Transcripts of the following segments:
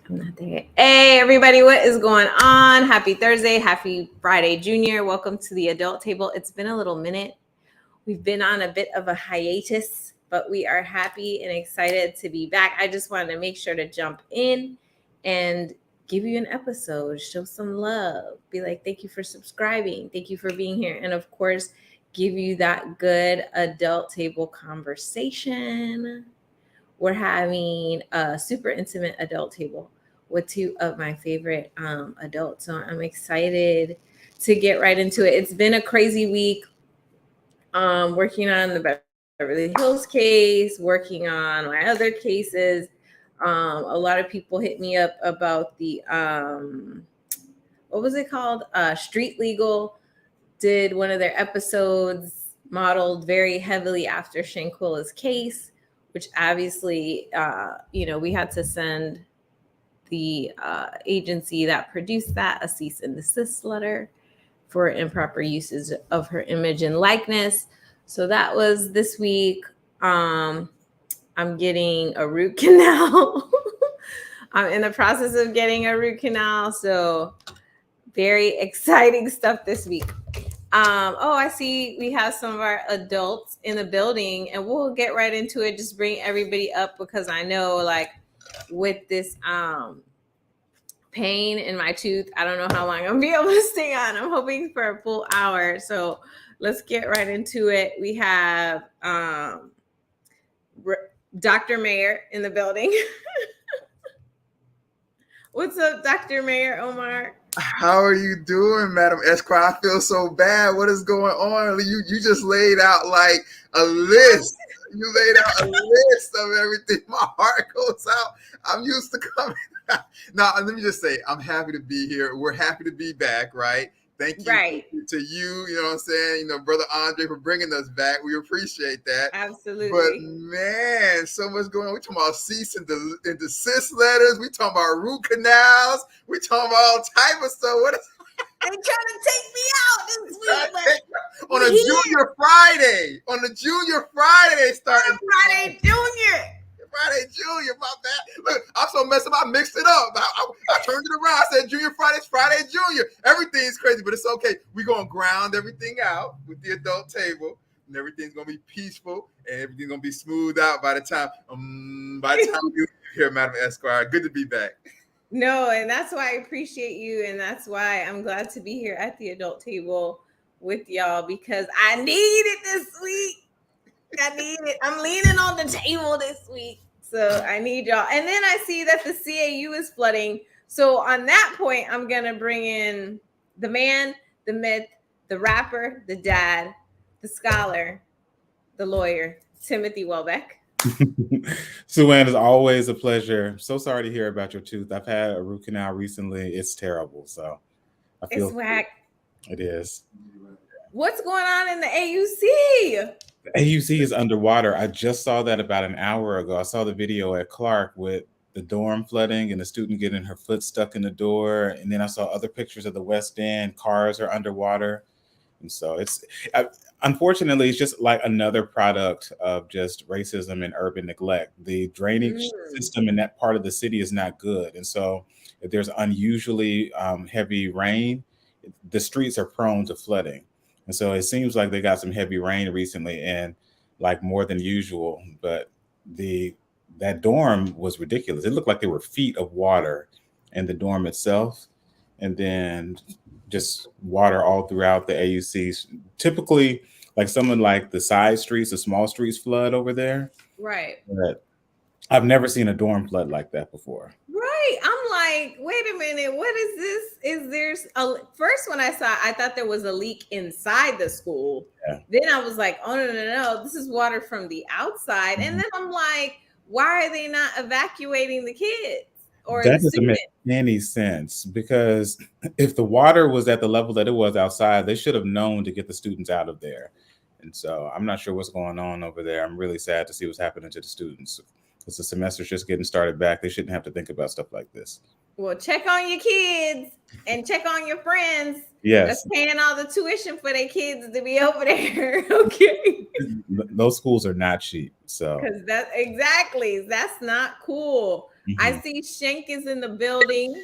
I'm not there yet. Hey, everybody, what is going on? Happy Thursday. Happy Friday, Junior. Welcome to the Adult Table. It's been a little minute. We've been on a bit of a hiatus, but we are happy and excited to be back. I just wanted to make sure to jump in and give you an episode, show some love, be like, thank you for subscribing. Thank you for being here. And of course, give you that good adult table conversation. We're having a super intimate adult table with two of my favorite adults. So I'm excited to get right into it. It's been a crazy week working on the Beverly Hills case, working on my other cases. A lot of people hit me up about the, what was it called? Street Legal did one of their episodes modeled very heavily after Shanquilla's case, which obviously, we had to send the agency that produced that a cease and desist letter for improper uses of her image and likeness. So that was this week. I'm getting a root canal. I'm in the process of getting a root canal. So very exciting stuff this week. I see we have some of our adults in the building, and we'll get right into it. Just bring everybody up because I know, like, with this pain in my tooth, I don't know how long I'm gonna be able to stay on. I'm hoping for a full hour. So let's get right into it. We have Dr. Mayer in the building. What's up, Dr. Mayer Omar? How are you doing, Madam Esquire? I feel so bad. What is going on? You just laid out like a list. You laid out a list of everything. My heart goes out. I'm used to coming. Now, let me just say, I'm happy to be here. We're happy to be back, right? Thank you to you, you know what I'm saying? Brother Andre, for bringing us back. We appreciate that. Absolutely. But, man, so much going on. We're talking about cease and desist letters. We're talking about root canals. We're talking about all type of stuff. What is they trying to take me out this week. On a Junior Friday. On the Junior Friday, they started. Friday Junior. Friday Junior, my bad. Look, I'm so messed up. I mixed it up. I turned it around. I said Junior Friday's Friday Junior. Everything's crazy, but it's okay. We're going to ground everything out with the adult table, and everything's going to be peaceful, and everything's going to be smoothed out by the time you hear Madam Esquire. Good to be back. No, and that's why I appreciate you, and that's why I'm glad to be here at the adult table with y'all, because I need it this week. I need it. I'm leaning on the table this week. So I need y'all. And then I see that the CAU is flooding. So on that point, I'm going to bring in the man, the myth, the rapper, the dad, the scholar, the lawyer, Timothy Welbeck. Sue-Ann, it's always a pleasure. So sorry to hear about your tooth. I've had a root canal recently. It's terrible. So I feel it's whack. It is. What's going on in the AUC? The AUC is underwater. I just saw that about an hour ago. I saw the video at Clark with the dorm flooding and the student getting her foot stuck in the door. And then I saw other pictures of the West End. Cars are underwater. And so unfortunately, it's just like another product of just racism and urban neglect. The drainage system in that part of the city is not good. And so if there's unusually heavy rain, the streets are prone to flooding. And so it seems like they got some heavy rain recently and like more than usual. But that dorm was ridiculous. It looked like there were feet of water in the dorm itself. And then just water all throughout the AUCs. Typically, like someone like the side streets, the small streets flood over there. Right. But I've never seen a dorm flood like that before. Right. I'm like, wait a minute. What is this? First when I thought there was a leak inside the school. Yeah. Then I was like, oh, no. This is water from the outside. Mm-hmm. And then I'm like, why are they not evacuating the kids? Or that doesn't make any sense, because if the water was at the level that it was outside, they should have known to get the students out of there. And so I'm not sure what's going on over there. I'm really sad to see what's happening to the students. Because the semester's just getting started back. They shouldn't have to think about stuff like this. Well, check on your kids and check on your friends. Yes. That's paying all the tuition for their kids to be over there. Okay. Those schools are not cheap. So because that's not cool. I see Shank is in the building.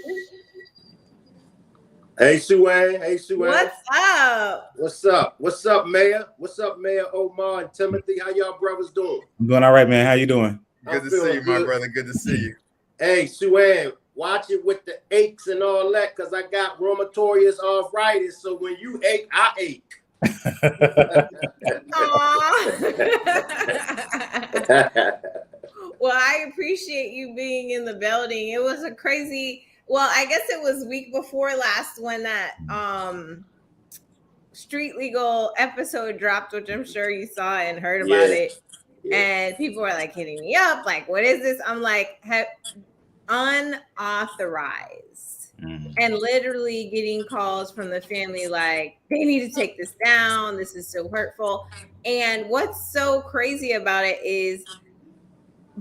Hey, Suan. Hey, Suan. What's up? What's up? What's up, Mayor? What's up, Mayor Omar and Timothy? How y'all brothers doing? I'm doing all right, man. How you doing? Good to see you, my brother. Good to see you. Hey, Suan, watch it with the aches and all that, because I got rheumatoid arthritis. So when you ache, I ache. Well, I appreciate you being in the building. It was a crazy, well, I guess it was week before last when that Street Legal episode dropped, which I'm sure you saw and heard about it. Yeah. And people were like hitting me up, like, what is this? I'm like, unauthorized. And literally getting calls from the family like, they need to take this down. This is so hurtful. And what's so crazy about it is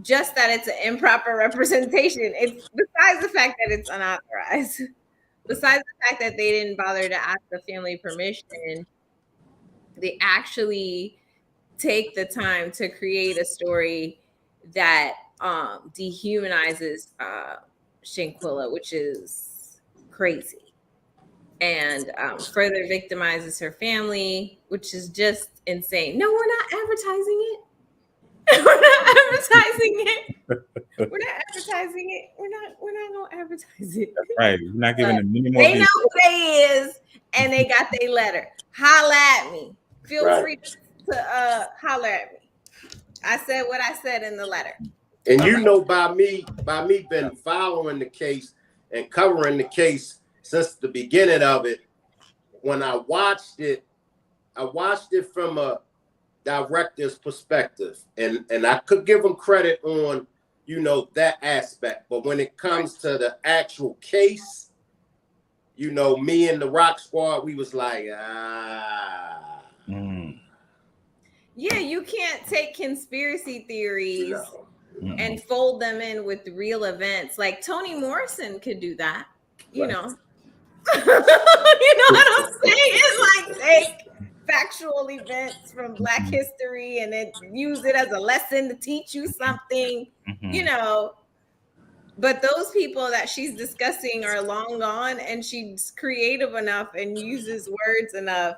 just that it's an improper representation. It's besides the fact that it's unauthorized, besides the fact that they didn't bother to ask the family permission, they actually take the time to create a story that dehumanizes Shanquella, which is crazy, and further victimizes her family, which is just insane. No, we're not advertising it. We're not advertising it. We're not advertising it. We're not gonna advertise it. Right. We're not giving them any more. They know who they is, and they got their letter. Holla at me. Feel free to holler at me. I said what I said in the letter. And you know, by me been following the case and covering the case since the beginning of it. When I watched it from a director's perspective, and I could give them credit on, you know, that aspect. But when it comes to the actual case, you know, me and the Rock Squad, we was like, Yeah, you can't take conspiracy theories and fold them in with real events. Like Toni Morrison could do that, you know. You know what I'm saying? It's like take factual events from Black history and then use it as a lesson to teach you something, you know. But those people that she's discussing are long gone, and she's creative enough and uses words enough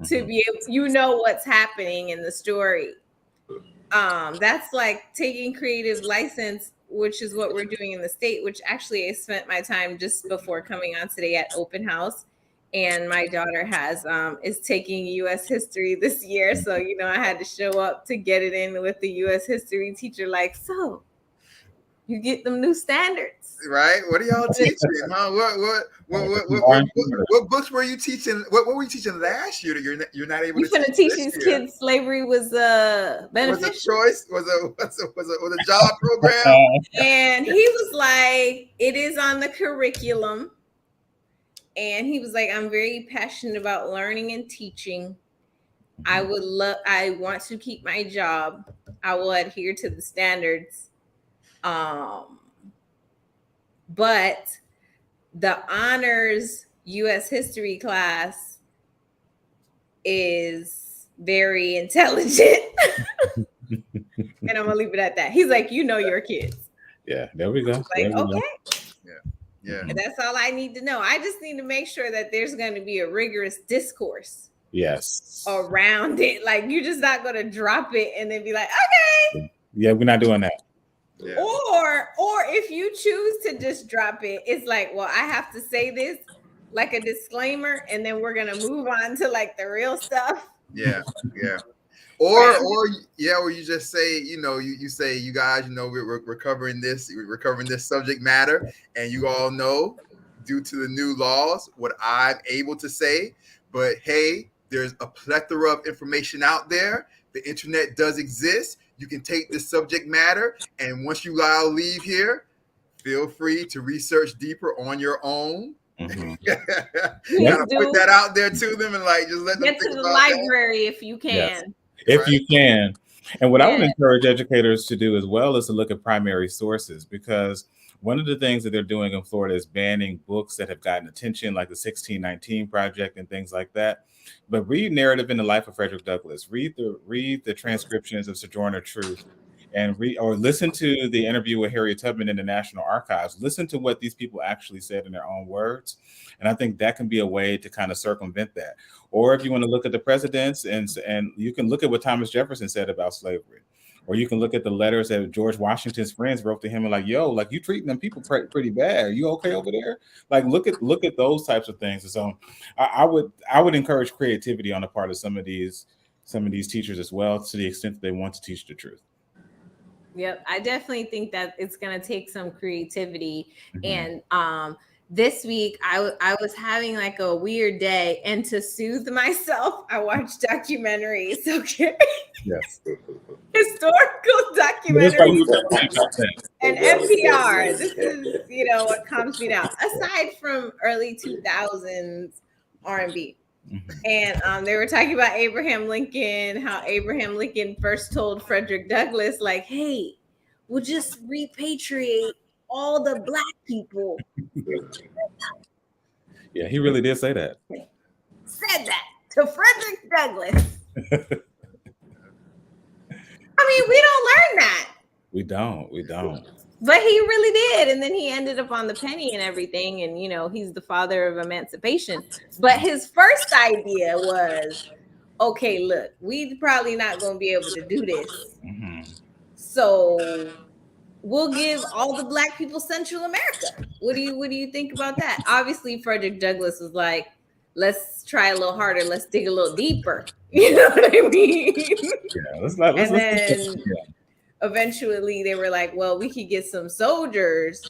to be able, you know, what's happening in the story. That's like taking creative license, which is what we're doing in the state, which actually I spent my time just before coming on today at open house. And my daughter is taking U.S. history this year. So, you know, I had to show up to get it in with the U.S. history teacher. Like, so you get them new standards, right? What are y'all teaching? Huh? What books were you teaching? What were you teaching last year that you're not able to teach? You're gonna teach these kids slavery was beneficial. Was a choice? Was a job program? And he was like, it is on the curriculum. And he was like, I'm very passionate about learning and teaching. I want to keep my job. I will adhere to the standards. But the honors U.S. history class is very intelligent. And I'm gonna leave it at that. He's like, you know your kids. Yeah, there we go. Like, okay. Yeah. And that's all I need to know. I just need to make sure that there's going to be a rigorous discourse. Yes. Around it. Like, you're just not going to drop it and then be like, okay. Yeah, we're not doing that. Yeah. Or if you choose to just drop it, it's like, well, I have to say this like a disclaimer, and then we're going to move on to like the real stuff. Yeah. Or you just say, you know, you say, you guys, you know, we're covering this subject matter, and you all know, due to the new laws, what I'm able to say. But hey, there's a plethora of information out there. The internet does exist. You can take this subject matter, and once you all leave here, feel free to research deeper on your own. Gotta put that out there to them, and like just let them get to the library if you can. Yes. If you can. And what I would encourage educators to do as well is to look at primary sources, because one of the things that they're doing in Florida is banning books that have gotten attention, like the 1619 Project and things like that. But read Narrative in the Life of Frederick Douglass. Read the transcriptions of Sojourner Truth. and read or listen to the interview with Harriet Tubman in the National Archives. Listen to what these people actually said in their own words. And I think that can be a way to kind of circumvent that. Or if you want to look at the presidents, and you can look at what Thomas Jefferson said about slavery. Or you can look at the letters that George Washington's friends wrote to him and like, yo, like you treating them people pretty bad. Are you okay over there? Like look at those types of things. And so I would encourage creativity on the part of some of these teachers as well, to the extent that they want to teach the truth. Yep, I definitely think that it's going to take some creativity. And this week I was having like a weird day, and to soothe myself, I watched documentaries. Okay. Yes. Historical documentaries and NPR. This is, what calms me down. Aside from early 2000s R&B. And they were talking about Abraham Lincoln, how Abraham Lincoln first told Frederick Douglass, like, hey, we'll just repatriate all the Black people. Yeah, he really did say that. Said that to Frederick Douglass. I mean, we don't learn that. We don't. But he really did. And then he ended up on the penny and everything. And, he's the father of emancipation. But his first idea was, okay, look, we probably not going to be able to do this. So we'll give all the Black people Central America. What do you think about that? Obviously, Frederick Douglass was like, let's try a little harder. Let's dig a little deeper. You know what I mean? Yeah, eventually they were like, well, we could get some soldiers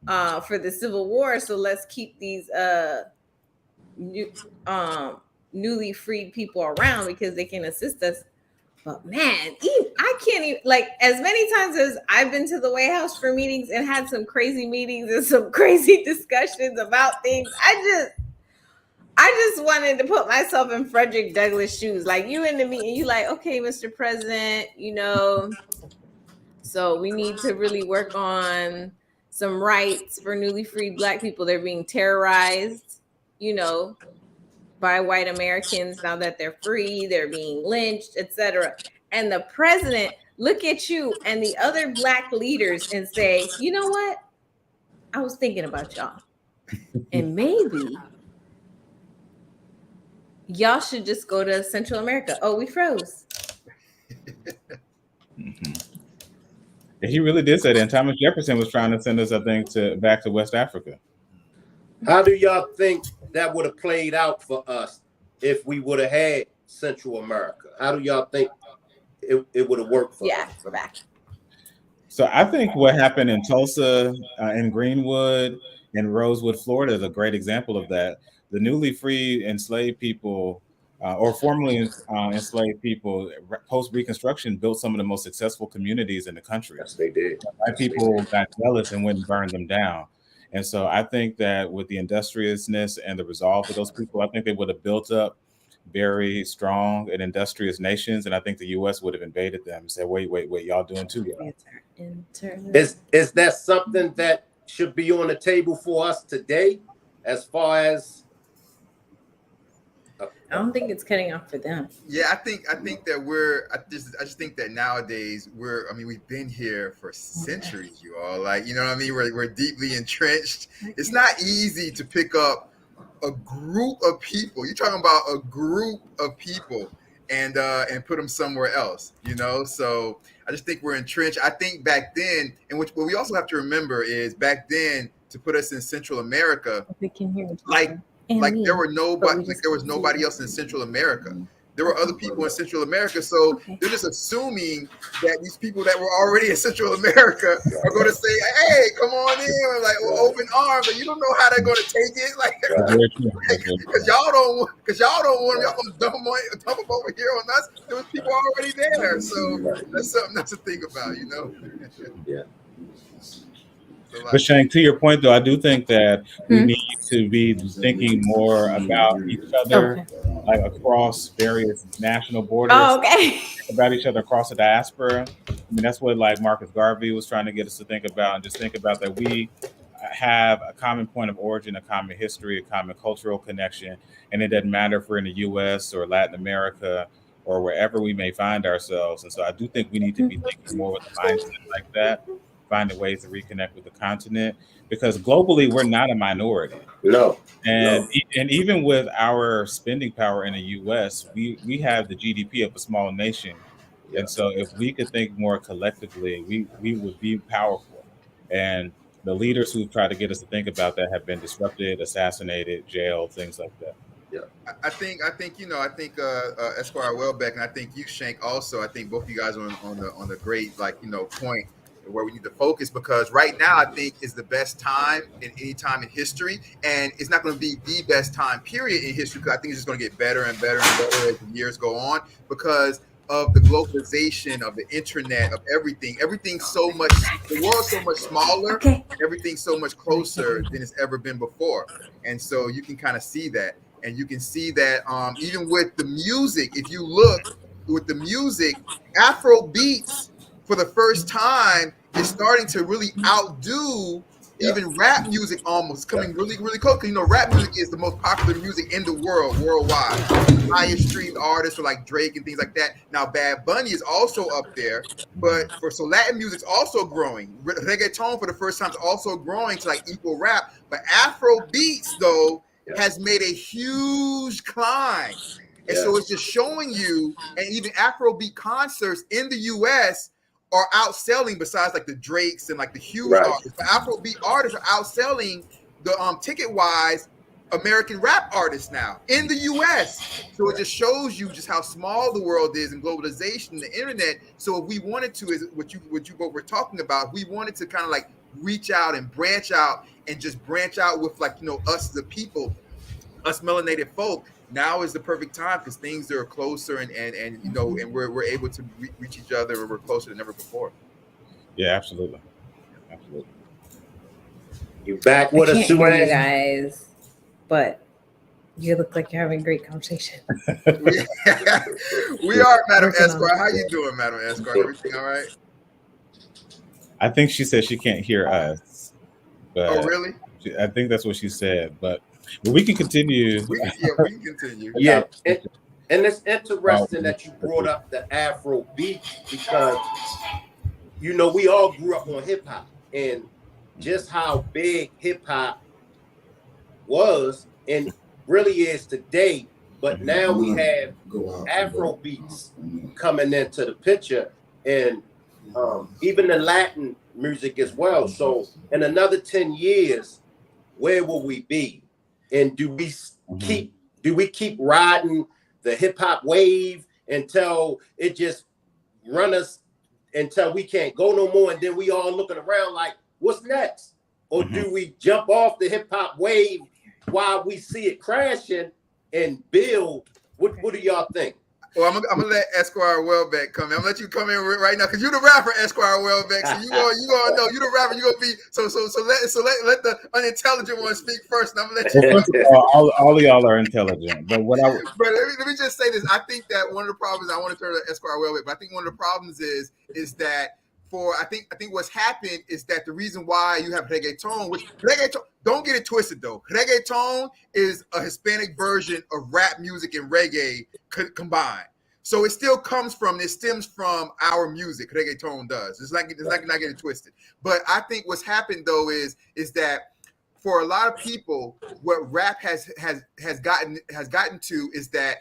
for the Civil War. So let's keep these newly freed people around because they can assist us. But man, I can't even, like, as many times as I've been to the White House for meetings and had some crazy meetings and some crazy discussions about things, I just wanted to put myself in Frederick Douglass' shoes. Like, you in the meeting, you like, okay, Mr. President, so we need to really work on some rights for newly freed Black people. They're being terrorized, by white Americans now that they're free. They're being lynched, etc. And the president look at you and the other Black leaders and say, you know what? I was thinking about y'all. And maybe y'all should just go to Central America. Oh, we froze. He really did say that. And Thomas Jefferson was trying to send us, I think, back to West Africa. How do y'all think that would have played out for us if we would have had Central America? How do y'all think it would have worked for us? Yeah, we're back. So I think what happened in Tulsa, in Greenwood, and Rosewood, Florida is a great example of that. The newly freed enslaved people, or formerly enslaved people, post-Reconstruction built some of the most successful communities in the country. Yes, they did. White people got jealous and went and burned them down. And so I think that with the industriousness and the resolve of those people, I think they would have built up very strong and industrious nations. And I think the U.S. would have invaded them and said, wait, y'all doing too well. Is that something that should be on the table for us today as far as? I don't think it's cutting off for them. Yeah, I think that I just think that nowadays we've been here for centuries, you all. Like, you know what I mean? We're deeply entrenched. It's not easy to pick up a group of people. You're talking about a group of people and put them somewhere else, So I just think we're entrenched. I think back then, and what we also have to remember is back then, to put us in Central America, we can hear there was nobody else in Central America. There were other people in Central America, so they're just assuming that these people that were already in Central America are going to say, "Hey, come on in," like open arms. And you don't know how they're going to take it, like because y'all don't want them. Y'all going to dump them over here on us. There was people already there, so that's something not to think about, Yeah. But Shank, to your point, though, I do think that we need to be thinking more about each other, like across various national borders, about each other across the diaspora. I mean, that's what like Marcus Garvey was trying to get us to think about, and just think about that we have a common point of origin, a common history, a common cultural connection, and it doesn't matter if we're in the U.S. or Latin America or wherever we may find ourselves. And so I do think we need to be thinking more with a mindset like that, finding ways to reconnect with the continent, because globally we're not a minority. No. And and even with our spending power in the U.S., we have the GDP of a small nation, Yeah. and so if we could think more collectively, we would be powerful. And the leaders who try to get us to think about that have been disrupted, assassinated, jailed, things like that. I think Esquire Welbeck, and I think you, Shank, also. I think both of you guys are on the great point where we need to focus, because right now I think is the best time in any time in history, and it's not going to be the best time period in history, because I think it's just going to get better and better and better as the years go on, because of the globalization of the internet, of everything's so much, the world's so much smaller, everything's so much closer than it's ever been before. And so you can kind of see that, and you can see that even with the music, if you look with the music, Afro beats for the first time is starting to really outdo even rap music, almost coming really, really close. Because rap music is the most popular music in the world, worldwide. Highest streamed artists are like Drake and things like that. Now Bad Bunny is also up there, but so Latin music's also growing. Reggaeton for the first time is also growing to like equal rap. But Afro beats though has made a huge climb, and so it's just showing you. And even Afrobeat concerts in the U.S. are outselling, besides like the Drakes and like the huge artists. But Afrobeat artists are outselling the ticket wise American rap artists now in the US. So it just shows you just how small the world is, and globalization, the internet. So if we wanted to, is what you both were talking about, we wanted to kind of like reach out and branch out, and just branch out with like us the people, us melanated folk. Now is the perfect time, because things are closer, and we're able to reach each other, and we're closer than ever before. Yeah, absolutely. You back with us, you guys, but you look like you're having a great conversation. We are, Madam Esquire. How you doing, Madam Esquire? Everything all right? I think she said she can't hear us. But oh, really? I think that's what she said. But we can continue. We can continue. Yeah, and it's interesting that you brought up the Afro beat, because we all grew up on hip hop, and just how big hip hop was and really is today. But now we have Afro beats coming into the picture, and even the Latin music as well. So in another 10 years, where will we be? And do we keep riding the hip hop wave until it just run us until we can't go no more, and then we all looking around like, what's next? Or do we jump off the hip hop wave while we see it crashing and build? What do y'all think? Well, I'm gonna let Esquire Welbeck come in. I'm gonna let you come in right now, because you're the rapper, Esquire Welbeck. So you gonna know you're the rapper. You're gonna be so let the unintelligent one speak first, and I'm gonna let you. Well, first of all of y'all are intelligent, but what I but let me just say this. I think that one of the problems, I want to turn to Esquire Welbeck, but I think one of the problems is that I think what's happened is that the reason why you have reggaeton, which reggaeton, don't get it twisted though, reggaeton is a Hispanic version of rap music and reggae combined. So it still stems from our music. Reggaeton does. It's like not getting twisted. But I think what's happened though is that for a lot of people, what rap has gotten to is that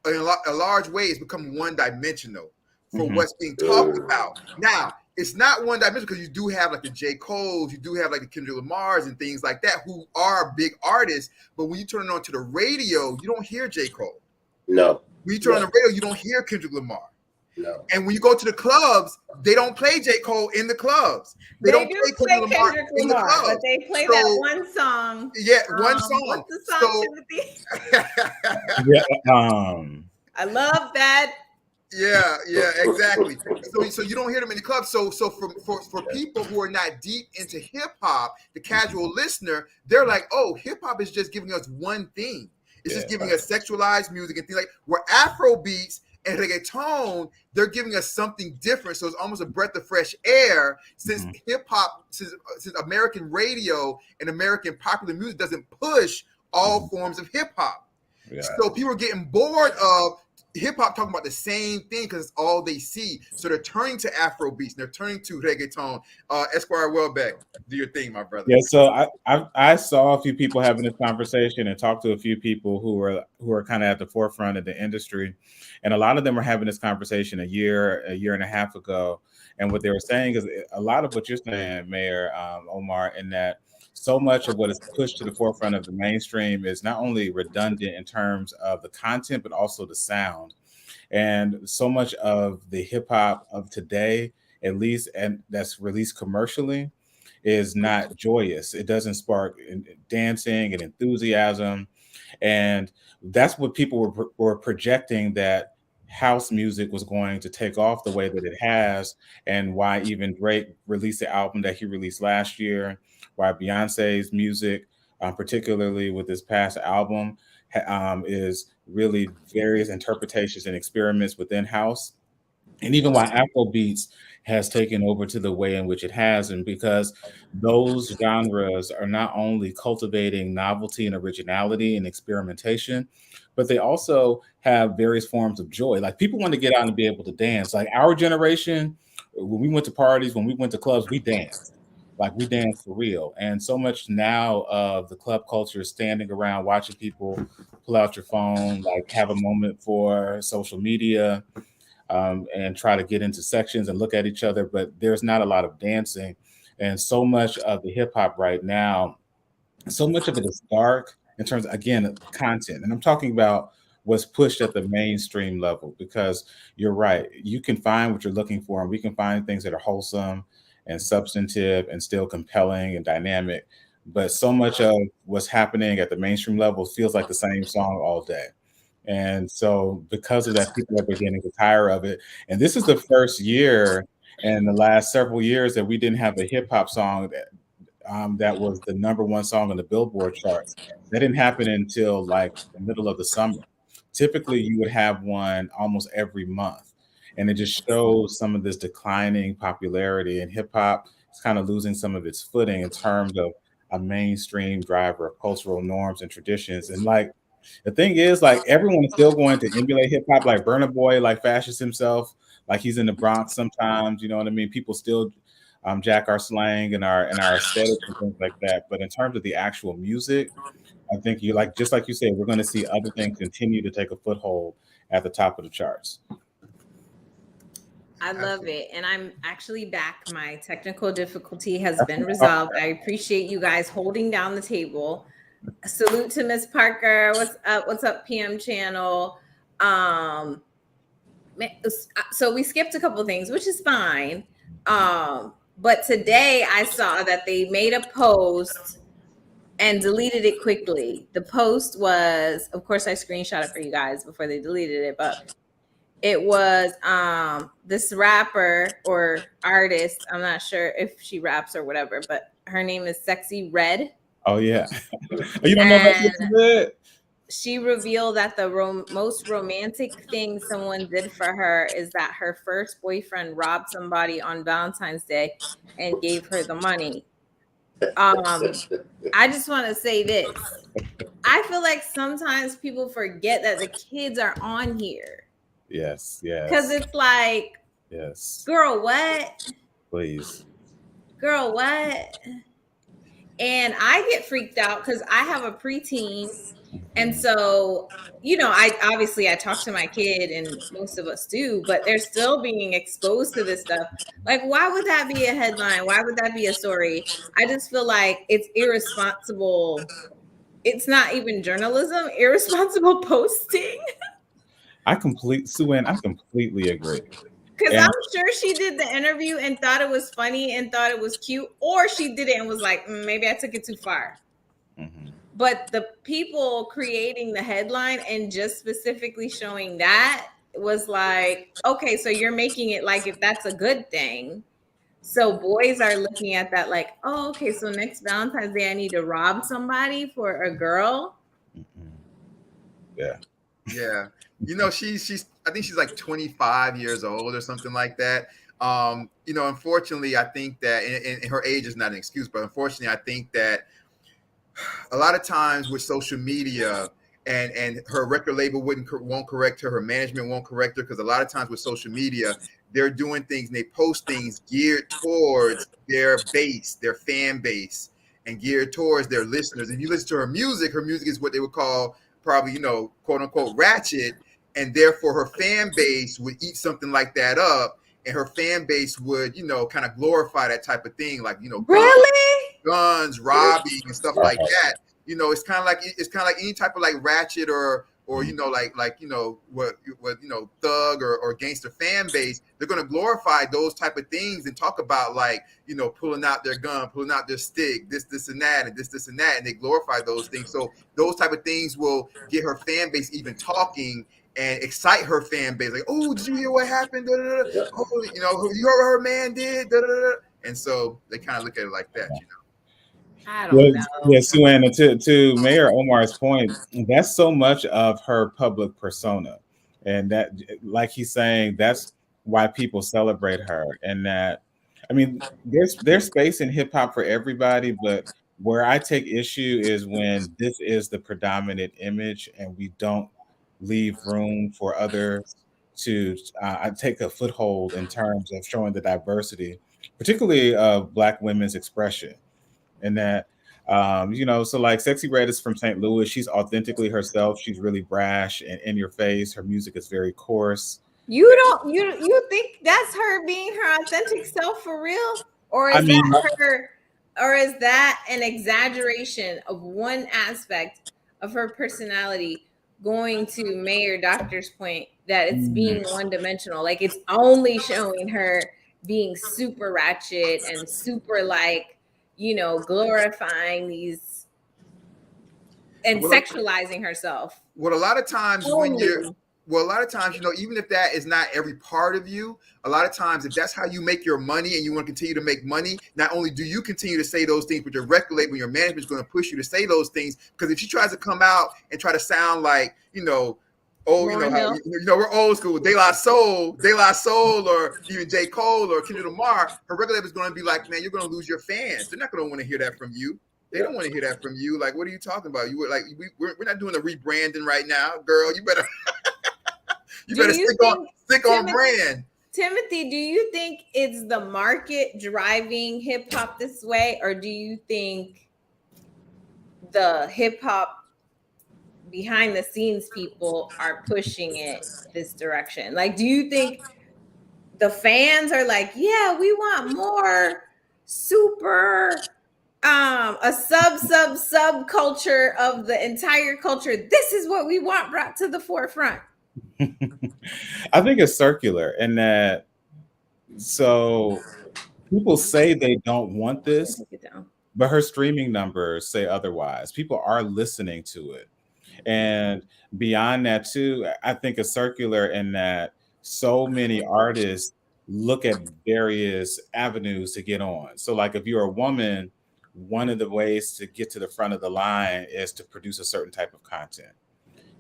in a large way it's become one dimensional for what's being talked about. Now, it's not one dimensional, because you do have like the J. Cole's, you do have like the Kendrick Lamar's and things like that, who are big artists. But when you turn it on to the radio, you don't hear J. Cole. No. When you turn on the radio, you don't hear Kendrick Lamar. No. And when you go to the clubs, they don't play J. Cole in the clubs. They don't play Kendrick Lamar in the clubs. But they play that one song. Yeah, one song. What's the song, Timothy? I love that. Yeah, exactly. So you don't hear them in the club. So for people who are not deep into hip hop, the casual listener, they're like, oh, hip hop is just giving us one thing. It's just giving us sexualized music and things like where Afro beats and reggaeton, they're giving us something different. So it's almost a breath of fresh air, since hip hop, since American radio and American popular music doesn't push all forms of hip hop. Yeah. So people are getting bored of hip hop talking about the same thing because it's all they see. So they're turning to Afro beats, and they're turning to reggaeton. Esquire Welbeck, do your thing, my brother. Yeah, so I saw a few people having this conversation and talked to a few people who are kind of at the forefront of the industry, and a lot of them were having this conversation a year and a half ago. And what they were saying is a lot of what you're saying, Mayor Omar, in that so much of what is pushed to the forefront of the mainstream is not only redundant in terms of the content, but also the sound. And so much of the hip hop of today, at least, and that's released commercially, is not joyous. It doesn't spark dancing and enthusiasm. And that's what people were projecting, that house music was going to take off the way that it has, and why even Drake released the album that he released last year, why Beyonce's music, particularly with this past album, is really various interpretations and experiments within house, and even why Afrobeats has taken over to the way in which it has, and because those genres are not only cultivating novelty and originality and experimentation, but they also have various forms of joy. Like, people want to get out and be able to dance. Like, our generation, when we went to parties, when we went to clubs, we danced. Like, we danced for real. And so much now of the club culture is standing around watching people pull out your phone, like have a moment for social media, and try to get into sections and look at each other, but there's not a lot of dancing. And so much of the hip hop right now, so much of it is dark in terms of, again, of content. And I'm talking about what's pushed at the mainstream level, because you're right. You can find what you're looking for, and we can find things that are wholesome and substantive and still compelling and dynamic. But so much of what's happening at the mainstream level feels like the same song all day. And so because of that, people are beginning to tire of it. And this is the first year in the last several years that we didn't have a hip hop song that was the number one song on the Billboard charts. That didn't happen until like the middle of the summer. Typically, you would have one almost every month. And it just shows some of this declining popularity, and hip hop is kind of losing some of its footing in terms of a mainstream driver of cultural norms and traditions. And like, the thing is, like, everyone is still going to emulate hip hop. Like, Burna Boy, like, fashions himself, like he's in the Bronx sometimes. You know what I mean? People still jack our slang and our aesthetics and things like that. But in terms of the actual music, I think just like you said, we're going to see other things continue to take a foothold at the top of the charts. I love it. And I'm actually back. My technical difficulty has been resolved. I appreciate you guys holding down the table. Salute to Miss Parker. What's up, PM channel? So we skipped a couple things, which is fine. But today I saw that they made a post and deleted it quickly. The post was, of course, I screenshot it for you guys before they deleted it, but it was this rapper or artist. I'm not sure if she raps or whatever, but her name is Sexy Red. Oh, yeah. You don't know that? She revealed that the most romantic thing someone did for her is that her first boyfriend robbed somebody on Valentine's Day and gave her the money. I just want to say this. I feel like sometimes people forget that the kids are on here. Yes. Because it's like, yes, girl, what? Please. Girl, what? And I get freaked out because I have a preteen. And so, I talk to my kid, and most of us do, but they're still being exposed to this stuff. Like, why would that be a headline? Why would that be a story? I just feel like it's irresponsible. It's not even journalism, irresponsible posting. I completely agree. Because I'm sure she did the interview and thought it was funny and thought it was cute, or she did it and was like, maybe I took it too far. Mm-hmm. But the people creating the headline and just specifically showing that was like, okay, so you're making it like if that's a good thing. So boys are looking at that like, oh, okay, so next Valentine's Day I need to rob somebody for a girl. Yeah. Yeah. She's I think she's like 25 years old or something like that. Unfortunately, I think that and her age is not an excuse, but unfortunately, I think that a lot of times with social media and her record label won't correct her management won't correct her, because a lot of times with social media they're doing things and they post things geared towards their base, their fan base, and geared towards their listeners. If you listen to her music is what they would call probably, quote unquote ratchet, and therefore her fan base would eat something like that up, and her fan base would kind of glorify that type of thing, like guns, robbing, and stuff like that. It's kind of like any type of like ratchet or what thug or gangster fan base. They're going to glorify those type of things and talk about like pulling out their gun, pulling out their stick, this and that, and this and that, and they glorify those things. So those type of things will get her fan base even talking and excite her fan base. Like, oh, did you hear what happened? Da, da, da. Oh, you heard what her man did? Da, da, da. And so they kind of look at it like that. I don't know. Yeah, Suanna, to Mayor Omar's point, that's so much of her public persona. And that, like he's saying, that's why people celebrate her. And that, I mean, there's space in hip hop for everybody, but where I take issue is when this is the predominant image and we don't leave room for others to take a foothold in terms of showing the diversity, particularly of Black women's expression. And that, so like Sexy Red is from St. Louis. She's authentically herself. She's really brash and in your face. Her music is very coarse. You think that's her being her authentic self for real? Or is that an exaggeration of one aspect of her personality, going to Mayor Doctor's point that it's being one-dimensional? Like it's only showing her being super ratchet and super like, glorifying these and sexualizing herself. Well, a lot of times even if that is not every part of you, a lot of times if that's how you make your money and you want to continue to make money, not only do you continue to say those things, but your record label, your management is going to push you to say those things. Because if she tries to come out and try to sound like, we're old school, De La Soul, or even J. Cole or Kendrick Lamar, her record label is going to be like, man, you're going to lose your fans. They're not going to want to hear that from you. They don't want to hear that from you. Like, what are you talking about? You were like, we're not doing the rebranding right now, girl. You better stick on brand. Timothy, do you think it's the market driving hip hop this way, or do you think the hip hop behind the scenes people are pushing it this direction? Like, do you think the fans are like, yeah, we want more super a sub culture of the entire culture? This is what we want brought to the forefront. I think it's circular in that, so people say they don't want this, but her streaming numbers say otherwise. People are listening to it. And beyond that too, I think it's circular in that so many artists look at various avenues to get on. So like if you're a woman, one of the ways to get to the front of the line is to produce a certain type of content.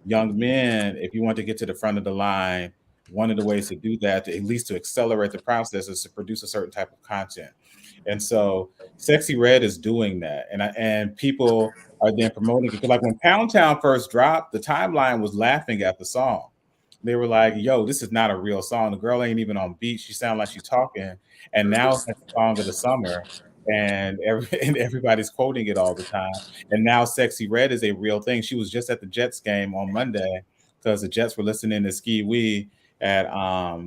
Young men, if you want to get to the front of the line, one of the ways to do that, at least to accelerate the process, is to produce a certain type of content. And so Sexy Red is doing that. And people are then promoting it. Like when Pound Town first dropped, the timeline was laughing at the song. They were like, yo, this is not a real song. The girl ain't even on beat. She sounds like she's talking. And now it's like the song of the summer. And everybody's quoting it all the time. And now Sexy Red is a real thing. She was just at the Jets game on Monday because the Jets were listening to Ski Wee at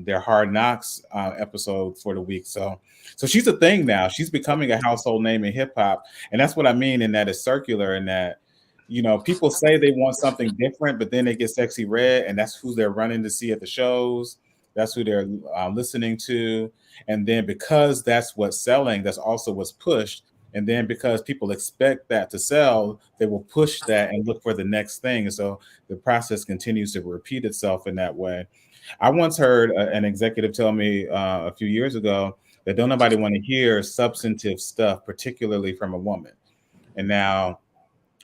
their Hard Knocks episode for the week. So she's a thing now. She's becoming a household name in hip hop. And that's what I mean in that it's circular, in that, people say they want something different, but then they get Sexy Red, and that's who they're running to see at the shows. That's who they're listening to. And then because that's what's selling, that's also what's pushed. And then because people expect that to sell, they will push that and look for the next thing. And so the process continues to repeat itself in that way. I once heard an executive tell me a few years ago that don't nobody want to hear substantive stuff, particularly from a woman. And now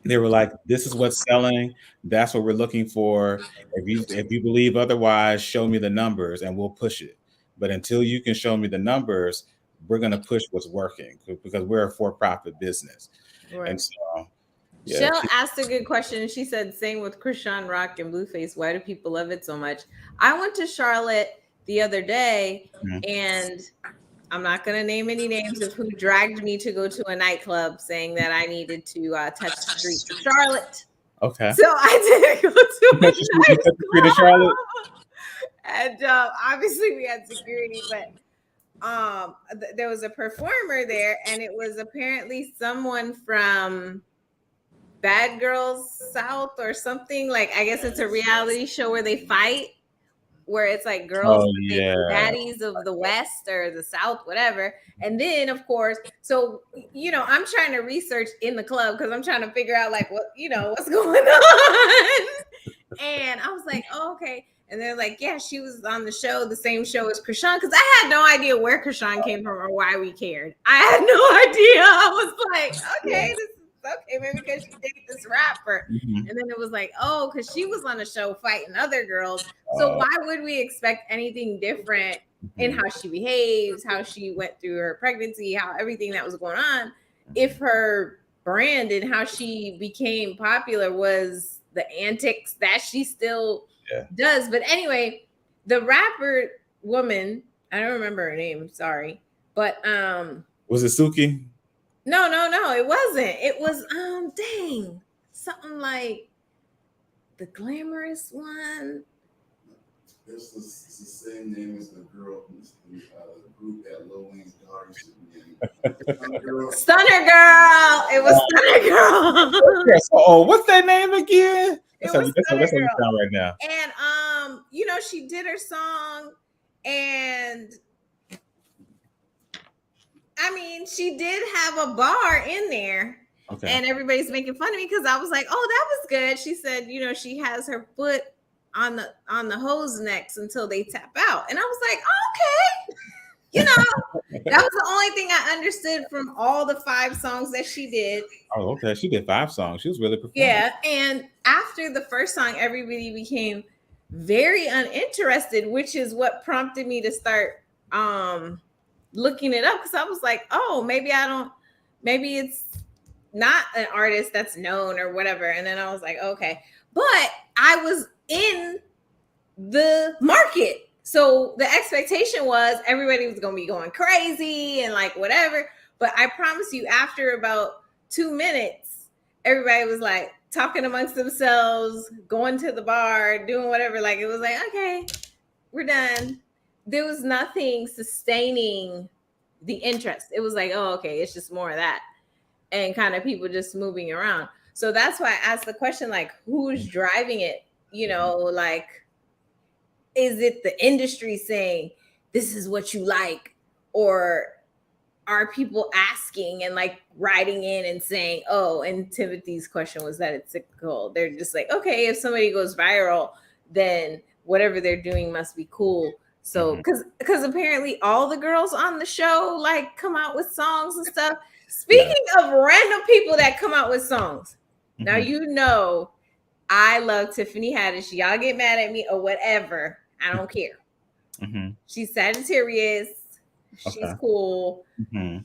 they were like, this is what's selling. That's what we're looking for. If you believe otherwise, show me the numbers and we'll push it. But until you can show me the numbers, we're going to push what's working, because we're a for-profit business. Right. And so Yeah, Shell asked a good question. She said, same with Krishan Rock and Blueface. Why do people love it so much? I went to Charlotte the other day, and I'm not going to name any names of who dragged me to go to a nightclub saying that I needed to touch the streets of Charlotte. okay. So I did go to a You touched the street of Charlotte? And obviously we had security, but there was a performer there, and it was apparently someone from Bad Girls South or something. Like, I guess it's a reality show where they fight, where it's like girls, baddies of the West or the South, whatever. And then, of course, so, you know, I'm trying to research in the club because I'm trying to figure out like what, you know, what's going on. And I was like, oh, okay. And they're like, yeah, she was on the show, the same show as Krishan, because I had no idea where Krishan came from or why we cared. I had no idea. I was like, okay, this is okay, maybe because she dated this rapper. And then it was like, oh, because she was on the show fighting other girls. So why would we expect anything different in how she behaves, how she went through her pregnancy, how everything that was going on, if her brand and how she became popular was the antics that she still does. But anyway, the rapper woman, I don't remember her name, sorry, but was it Suki? No, it wasn't. It was dang, something like the glamorous one. It's the same name as the girl from the group that Lil Wayne's daughter used to be in. Stunner Girl. It was Stunner Girl. Oh, what's that name again? It That's was what we Stunner Girl. sound right now. And you know, she did her song, and I mean, she did have a bar in there. Okay. And everybody's making fun of me because I was like, oh, that was good. She said, you know, she has her foot on the hose necks until they tap out. And I was like, oh, okay. You know, that was the only thing I understood from all the 5 songs that she did. Oh, okay. She did 5 songs. She was really performing. Yeah. And after the first song, everybody became very uninterested, which is what prompted me to start looking it up, because I was like, oh, maybe it's not an artist that's known or whatever. And then I was like, okay. But I was in the market. So the expectation was everybody was going to be going crazy and like whatever. But I promise you, after about 2 minutes, everybody was like talking amongst themselves, going to the bar, doing whatever. Like, it was like, okay, we're done. There was nothing sustaining the interest. It was like, oh, okay, it's just more of that. And kind of people just moving around. So that's why I asked the question, like, who's driving it? You know, like, is it the industry saying this is what you like? Or are people asking and like writing in and saying, oh, and Timothy's question was that it's cyclical. They're just like, okay, if somebody goes viral, then whatever they're doing must be cool. So because apparently all the girls on the show like come out with songs and stuff. Speaking of random people that come out with songs, now you know I love Tiffany Haddish. Y'all get mad at me or whatever. I don't care. She's Sagittarius. She's cool.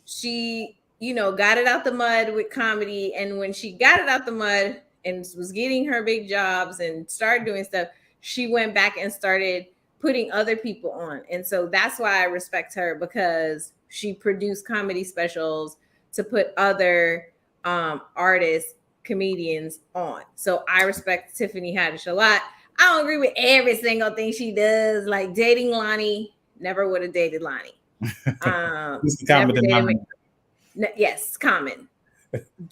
She, you know, got it out the mud with comedy. And when she got it out the mud and was getting her big jobs and started doing stuff, she went back and started putting other people on. And so that's why I respect her, because she produced comedy specials to put other artists, comedians on. So I respect Tiffany Haddish a lot. I don't agree with every single thing she does. Like dating Lonnie, never would have dated Lonnie. Yes, common.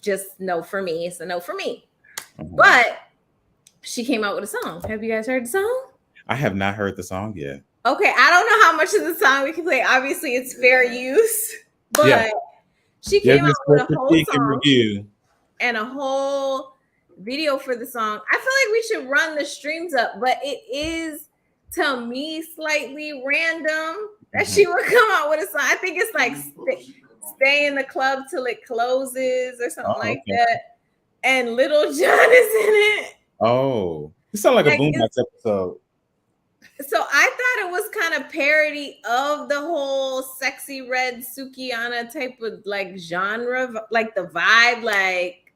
Just no for me. It's a no for me. But she came out with a song. Have you guys heard the song? I have not heard the song yet. Okay, I don't know how much of the song we can play. Obviously, it's fair use, but she came out with a whole song and a whole video for the song. I feel like we should run the streams up, but it is, to me, slightly random that she would come out with a song. I think it's like stay in the club till it closes or something like that. And Little John is in it. Oh, it sounds like a Boombox episode. So I thought it was kind of parody of the whole Sexy Red Sukihana type of like genre, like the vibe, like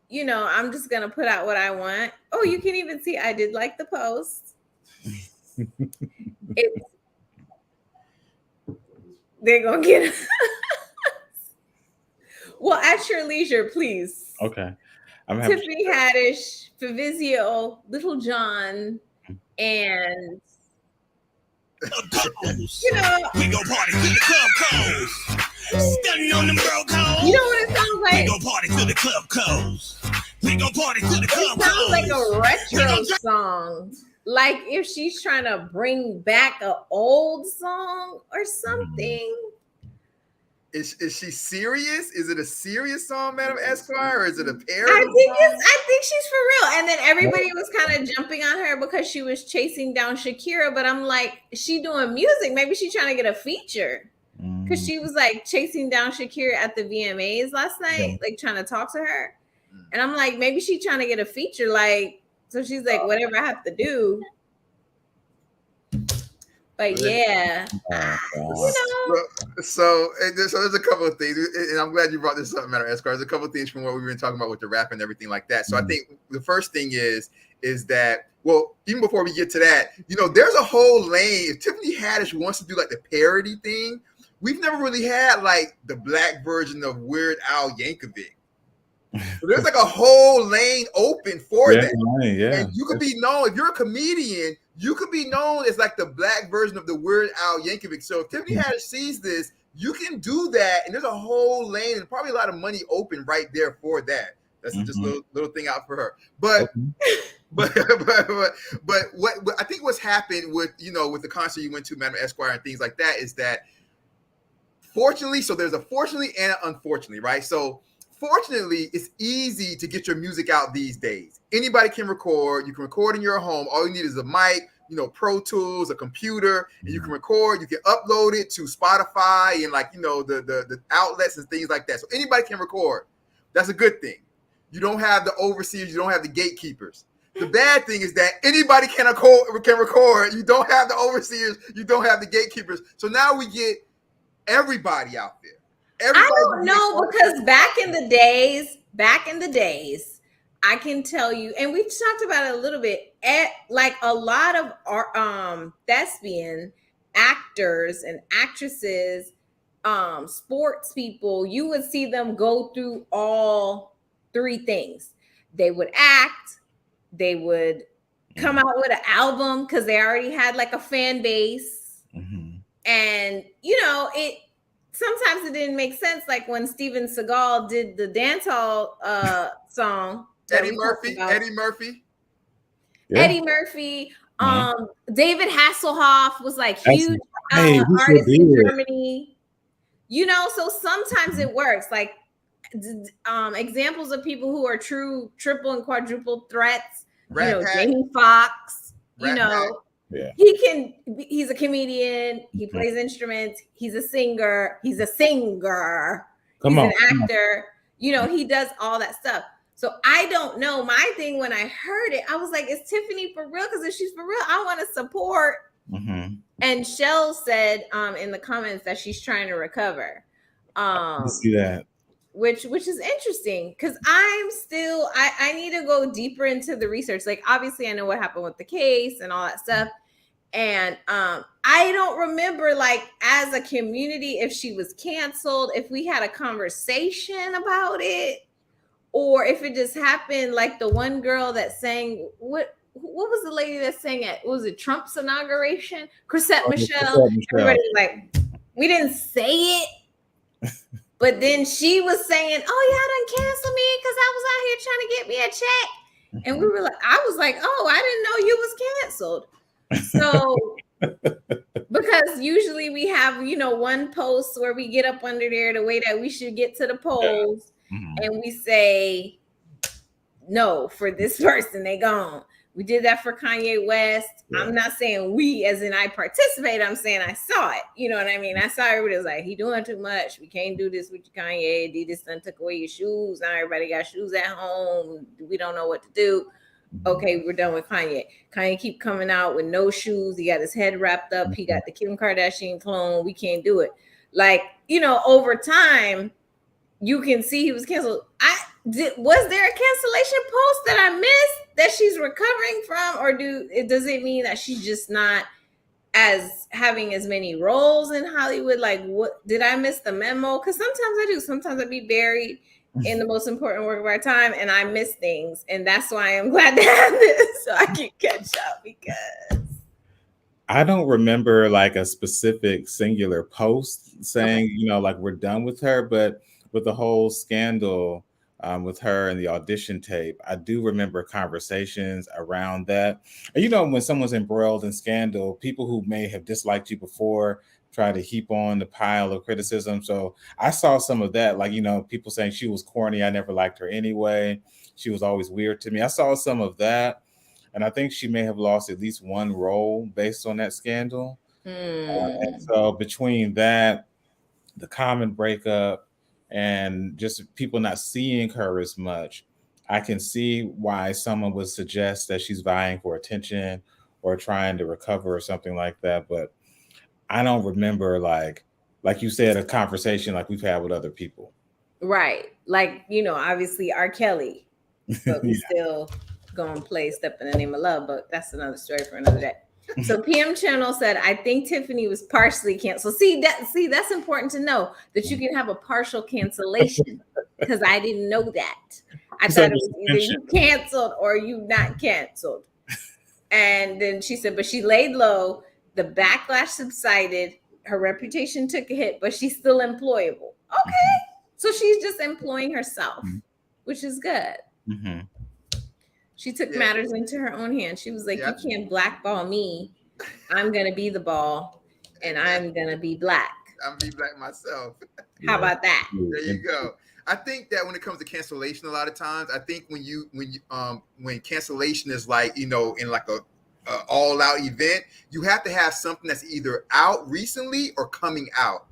you know, I'm just gonna put out what I want. Oh, you can even see I did like the post. They're gonna get well, at your leisure, please. Okay. Tiffany Haddish, Fabrizio, Little John, and you know, we go party till the club close. Stunning on them bro codes. You know what it sounds like? We go party till the club close. We go party till the club It sounds like close. a retro song. Like if she's trying to bring back an old song or something. Is she serious? Is it a serious song, Madam Esquire, or is it a parody? I think she's for real. And then everybody was kind of jumping on her because she was chasing down Shakira. But I'm like, she doing music. Maybe she's trying to get a feature. Because she was like chasing down Shakira at the VMAs last night, like trying to talk to her. And I'm like, maybe she's trying to get a feature. Like, so she's like, whatever I have to do. But yeah, you know. So there's a couple of things, and I'm glad you brought this up, Madam Esquire. There's a couple of things from what we've been talking about with the rap and everything like that. So I think the first thing is that, well, even before we get to that, you know, there's a whole lane. If Tiffany Haddish wants to do like the parody thing, we've never really had like the black version of Weird Al Yankovic. So there's like a whole lane open for that. And you could be known, if you're a comedian, you could be known as like the black version of the Weird Al Yankovic. So if Tiffany Haddish sees this, you can do that, and there's a whole lane and probably a lot of money open right there for that. That's just a little thing out for her. But but what I think what's happened with, you know, with the concert you went to, Madam Esquire, and things like that is that fortunately, so there's a fortunately and an unfortunately, right? So fortunately, it's easy to get your music out these days. Anybody can record. You can record in your home. All you need is a mic, you know, Pro Tools, a computer, and you can record. You can upload it to Spotify and like, you know, the outlets and things like that. So anybody can record. That's a good thing. You don't have the overseers. You don't have the gatekeepers. The bad thing is that anybody can record. You don't have the overseers. You don't have the gatekeepers. So now we get everybody out there. Everybody, I don't know, because back in the days, I can tell you, and we talked about it a little bit, like a lot of our thespian actors and actresses, sports people, you would see them go through all three things. They would act, they would come out with an album because they already had like a fan base. And, you know, sometimes it didn't make sense, like when Steven Seagal did the dancehall song. Eddie Murphy. Yeah. Eddie Murphy. David Hasselhoff was like huge artist in Germany. You know, so sometimes it works. Like examples of people who are true triple and quadruple threats. Jamie Foxx. Yeah. He's a comedian, he plays instruments, he's a singer, he's an actor, you know, he does all that stuff. So I don't know. My thing when I heard it, I was like, is Tiffany for real? Because if she's for real, I want to support. And Shell said in the comments that she's trying to recover. See that. Which is interesting, because I need to go deeper into the research. Like, obviously I know what happened with the case and all that stuff. And I don't remember, like, as a community, if she was canceled, if we had a conversation about it, or if it just happened like the one girl that sang, what was the lady that sang was it Trump's inauguration? Chrisette Michele. Everybody was like, we didn't say it. But then she was saying, oh, y'all done cancel me because I was out here trying to get me a check. And we were like, I was like, oh, I didn't know you was canceled. So, because usually we have, you know, one post where we get up under there the way that we should get to the polls. And we say, no, for this person, they gone. We did that for Kanye West. Yeah. I'm not saying we, as in I participated. I'm saying I saw it. You know what I mean? I saw everybody was like, he doing too much. We can't do this with you, Kanye. Adidas done took away your shoes. Now everybody got shoes at home. We don't know what to do. Okay, we're done with Kanye. Kanye keep coming out with no shoes. He got his head wrapped up. He got the Kim Kardashian clone. We can't do it. Like, you know, over time, you can see he was canceled. Was there a cancellation post that I missed that she's recovering from, or does it mean that she's just not as having as many roles in Hollywood? Like, what did I miss the memo? Because sometimes I do. Sometimes I be buried in the most important work of our time, and I miss things, and that's why I'm glad to have this so I can catch up. Because I don't remember like a specific singular post saying, like we're done with her, but with the whole scandal with her and the audition tape, I do remember conversations around that. And when someone's embroiled in scandal, people who may have disliked you before try to heap on the pile of criticism. So I saw some of that, like, people saying she was corny. I never liked her anyway. She was always weird to me. I saw some of that. And I think she may have lost at least one role based on that scandal. And so between that, the Common breakup, and just people not seeing her as much, I can see why someone would suggest that she's vying for attention or trying to recover or something like that. But I don't remember, like you said, a conversation like we've had with other people. right, like obviously R. Kelly, but we Yeah. still gonna play "Step in the Name of Love," but that's another story for another day. So PM Channel said, I think Tiffany was partially canceled. See, that's important to know, that you can have a partial cancellation, because I didn't know that. I thought it was either you canceled or you not canceled. And then she said, but she laid low. The backlash subsided. Her reputation took a hit, but she's still employable. Okay. So she's just employing herself, which is good. Mm-hmm. She took matters into her own hands. She was like, you can't blackball me. I'm going to be the ball, and I'm going to be black. I'm going to be black myself. How about that? There you go. I think that when it comes to cancellation, a lot of times, I think when cancellation is like, in like a all out event, you have to have something that's either out recently or coming out.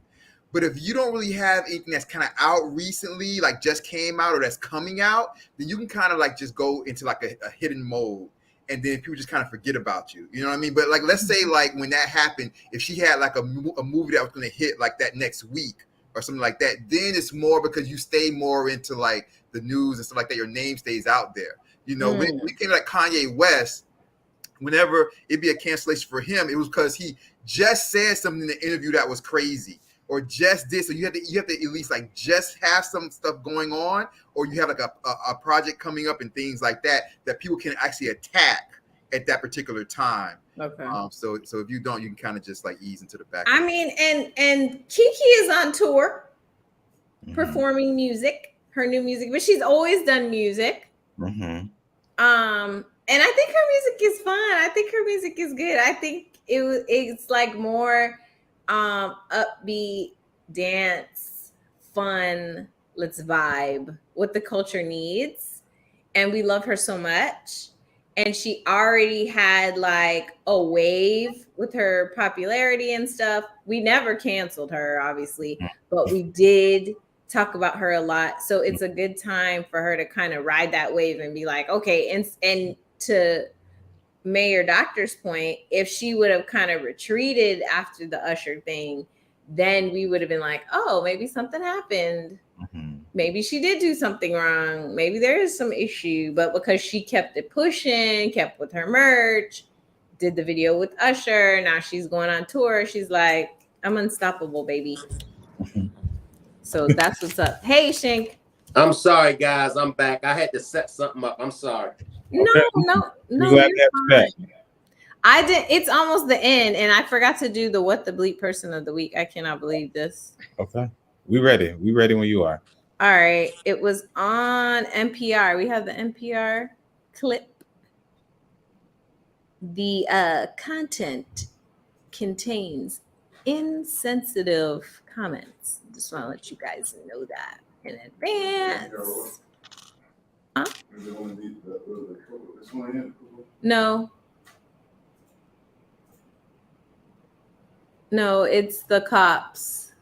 But if you don't really have anything that's kind of out recently, like just came out or that's coming out, then you can kind of like just go into like a hidden mode, and then people just kind of forget about you. You know what I mean? But like, let's say like when that happened, if she had like a movie that was going to hit like that next week or something like that, then it's more because you stay more into like the news and stuff like that. Your name stays out there. When it came to like Kanye West, whenever it'd be a cancellation for him, it was because he just said something in the interview that was crazy, or just did. So you have to at least like just have some stuff going on, or you have like a project coming up and things like that people can actually attack at that particular time. Okay. So if you don't, you can kind of just like ease into the back. I mean, and Kiki is on tour performing music, her new music, but she's always done music. Mm-hmm. And I think her music is fun. I think her music is good. I think it's like more upbeat, dance, fun, let's vibe, what the culture needs. And we love her so much. And she already had like a wave with her popularity and stuff. We never canceled her, obviously, but we did talk about her a lot. So it's a good time for her to kind of ride that wave and be like, okay. And to Mayor Doctor's point, if she would have kind of retreated after the Usher thing, then we would have been like, oh, maybe something happened. Maybe she did do something wrong. Maybe there is some issue. But because she kept it pushing, kept with her merch, did the video with Usher, now she's going on tour. She's like, I'm unstoppable, baby. So that's what's up. Hey, Shank. I'm sorry, guys. I'm back. I had to set something up. I'm sorry. No. Glad to have you back. I did. It's almost the end, and I forgot to do the what the bleep person of the week. I cannot believe this. Okay, we ready. We ready when you are. All right. It was on NPR. We have the NPR clip. The content contains insensitive comments. Just want to let you guys know that in advance. Huh? No, it's the cops.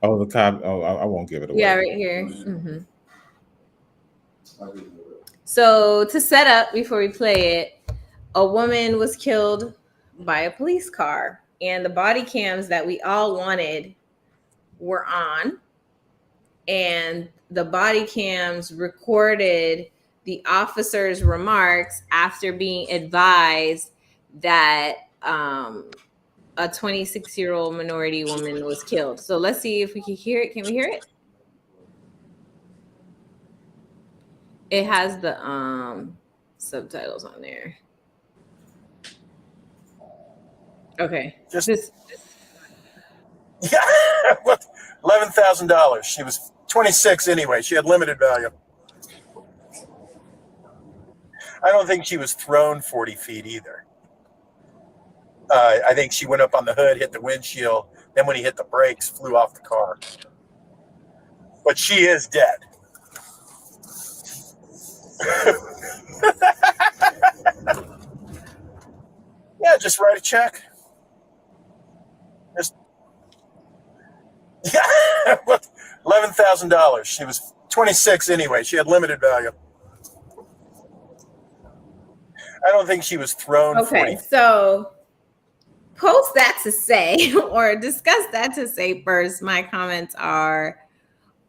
Oh, the cop. Oh, I won't give it away. Yeah, right here. Mm-hmm. So to set up before we play it, a woman was killed by a police car, and the body cams that we all wanted were on. and the body cams recorded the officer's remarks after being advised that a 26-year-old minority woman was killed. So let's see if we can hear it. Can we hear it? It has the subtitles on there. Okay. Just yeah, $11,000. She was 26 anyway. She had limited value. I don't think she was thrown 40 feet either. I think she went up on the hood, hit the windshield. Then when he hit the brakes, flew off the car. But she is dead. Yeah, just write a check. Just yeah, $11,000. She was 26 anyway. She had limited value. I don't think she was thrown. Okay, so post that to say, or discuss that to say first. My comments are,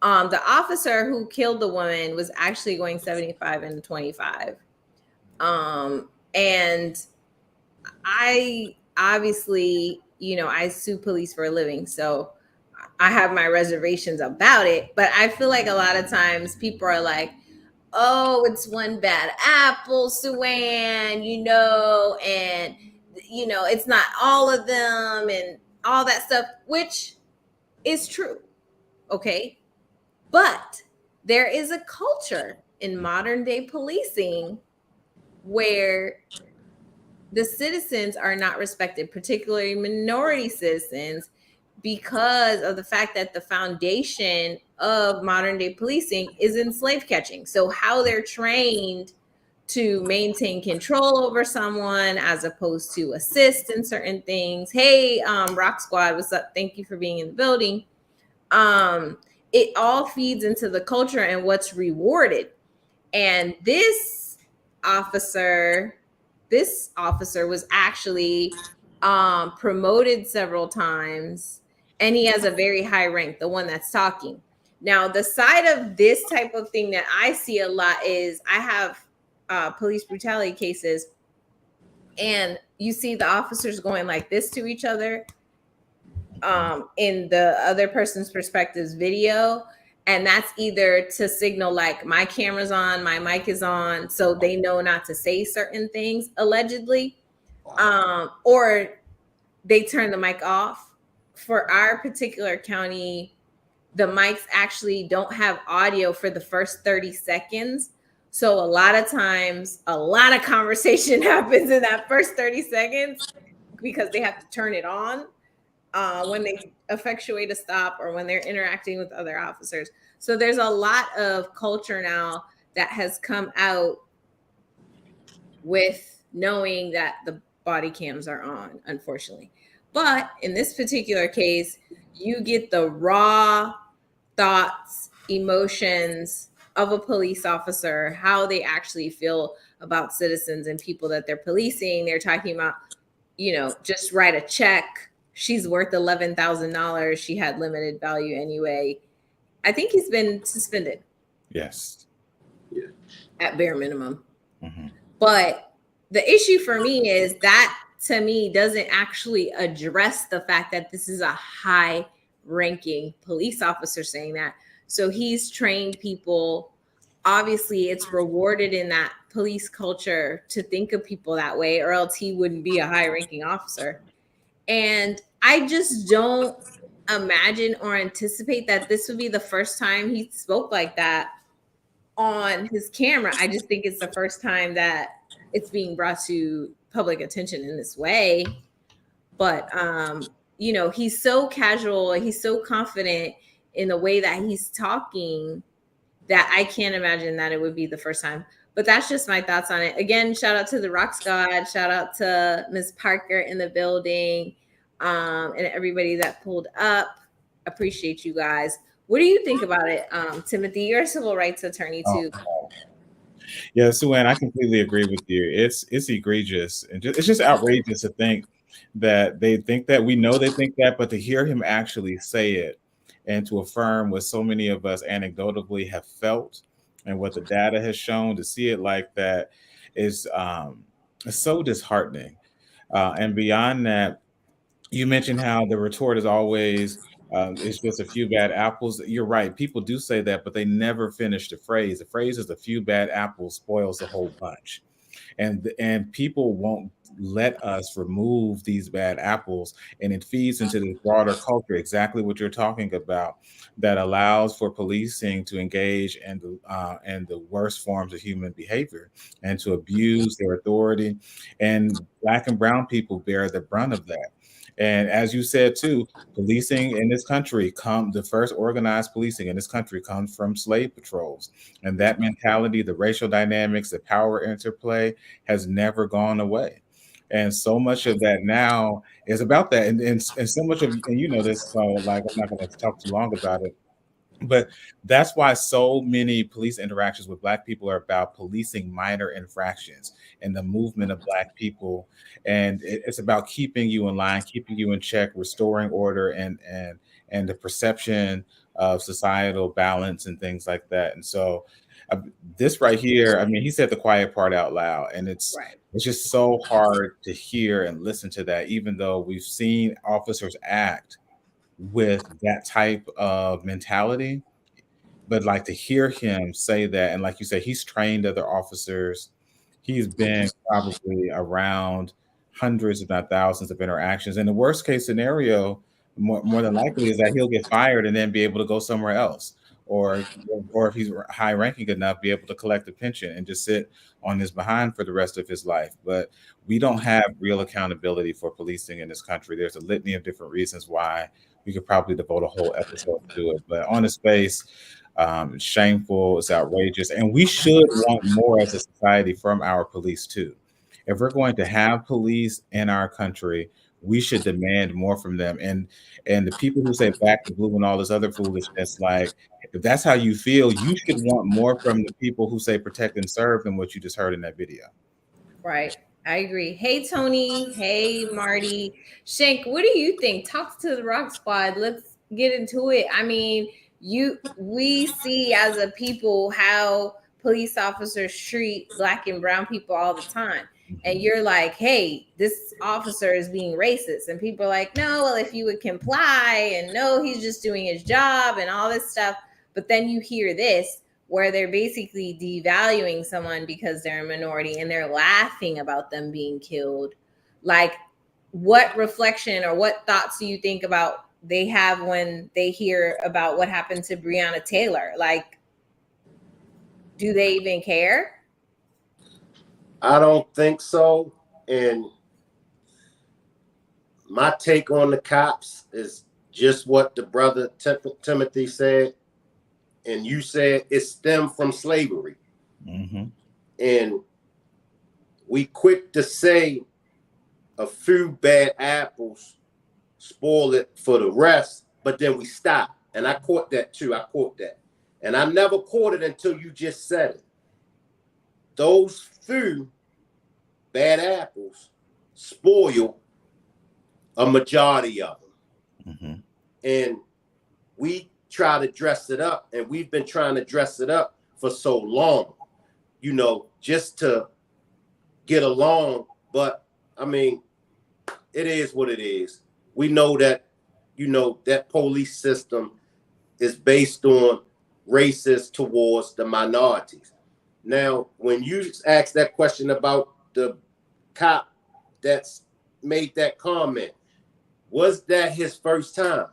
the officer who killed the woman was actually going 75 and 25. And I obviously, I sue police for a living, so I have my reservations about it. But I feel like a lot of times people are like, oh, it's one bad apple, Suan, and it's not all of them and all that stuff, which is true. Okay. But there is a culture in modern day policing where the citizens are not respected, particularly minority citizens, because of the fact that the foundation of modern day policing is in slave catching. So how they're trained to maintain control over someone as opposed to assist in certain things. Hey, Rock Squad, what's up? Thank you for being in the building. It all feeds into the culture and what's rewarded. And this officer was actually promoted several times, and he has a very high rank, the one that's talking. Now, the side of this type of thing that I see a lot is I have police brutality cases, and you see the officers going like this to each other in the other person's perspective's video. And that's either to signal like my camera's on, my mic is on, so they know not to say certain things, allegedly, or they turn the mic off. For our particular county, the mics actually don't have audio for the first 30 seconds. So a lot of times, a lot of conversation happens in that first 30 seconds because they have to turn it on when they effectuate a stop or when they're interacting with other officers. So there's a lot of culture now that has come out with knowing that the body cams are on, unfortunately. But in this particular case, you get the raw thoughts, emotions of a police officer, how they actually feel about citizens and people that they're policing. They're talking about, just write a check. She's worth $11,000. She had limited value anyway. I think he's been suspended. Yes. Yeah. At bare minimum. Mm-hmm. But the issue for me is that, to me, doesn't actually address the fact that this is a high-ranking police officer saying that. So he's trained people. Obviously, it's rewarded in that police culture to think of people that way, or else he wouldn't be a high-ranking officer. And I just don't imagine or anticipate that this would be the first time he spoke like that on his camera. I just think it's the first time that it's being brought to public attention in this way. But he's so casual, he's so confident in the way that he's talking that I can't imagine that it would be the first time. But that's just my thoughts on it. Again, shout out to the Rock Squad, shout out to Ms. Parker in the building, and everybody that pulled up. Appreciate you guys. What do you think about it, Timothy? You're a civil rights attorney too. Yeah, Suan, I completely agree with you. It's egregious, and it's just outrageous to think that they think that. We know they think that, but to hear him actually say it, and to affirm what so many of us anecdotally have felt and what the data has shown. To see it like that is so disheartening. And beyond that, you mentioned how the retort is always it's just a few bad apples. You're right. People do say that, but they never finish the phrase. The phrase is a few bad apples spoils the whole bunch. And people won't let us remove these bad apples, and it feeds into this broader culture, exactly what you're talking about, that allows for policing to engage in the worst forms of human behavior and to abuse their authority. And Black and brown people bear the brunt of that. And as you said too, policing in this country the first organized policing in this country comes from slave patrols. And that mentality, the racial dynamics, the power interplay has never gone away. And so much of that now is about that. And so much of, and you know this, so like I'm not going to talk too long about it, but that's why so many police interactions with Black people are about policing minor infractions and the movement of Black people. And it's about keeping you in line, keeping you in check, restoring order, and the perception of societal balance and things like that. And so this right here, I mean, he said the quiet part out loud, and it's Right. it's just so hard to hear and listen to that, even though we've seen officers act with that type of mentality. But like to hear him say that, and like you said, he's trained other officers. He's been probably around hundreds, if not thousands, of interactions. And the worst case scenario, more than likely, is that he'll get fired and then be able to go somewhere else, or if he's high ranking enough, be able to collect a pension and just sit on his behind for the rest of his life. But we don't have real accountability for policing in this country. There's a litany of different reasons why. We could probably devote a whole episode to it. But on its face, it's shameful, it's outrageous, and we should want more as a society from our police too. If we're going to have police in our country, we should demand more from them. And the people who say back to blue and all this other foolishness, like if that's how you feel, you should want more from the people who say protect and serve than what you just heard in that video. Right. I agree. Hey, Tony. Hey, Marty. Shank, what do you think? Talk to the Rock Squad. Let's get into it. I mean, we see as a people how police officers treat Black and brown people all the time. And you're like, hey, this officer is being racist. And people are like, no, well, if you would comply, and no, he's just doing his job and all this stuff. But then you hear this, where they're basically devaluing someone because they're a minority and they're laughing about them being killed. Like, what reflection or what thoughts do you think about they have when they hear about what happened to Breonna Taylor? Like, do they even care? I don't think so. And my take on the cops is just what the brother Timothy said. And you said it stemmed from slavery. Mm-hmm. And we quick to say a few bad apples spoil it for the rest, but then we stop. And I caught that too. I caught that. And I never caught it until you just said it. Those few bad apples spoil a majority of them. Mm-hmm. And we try to dress it up, and we've been trying to dress it up for so long, you know, just to get along. But I mean, it is what it is. We know that, you know, that police system is based on racist towards the minorities. Now, when you ask that question about the cop that's made that comment, was that his first time?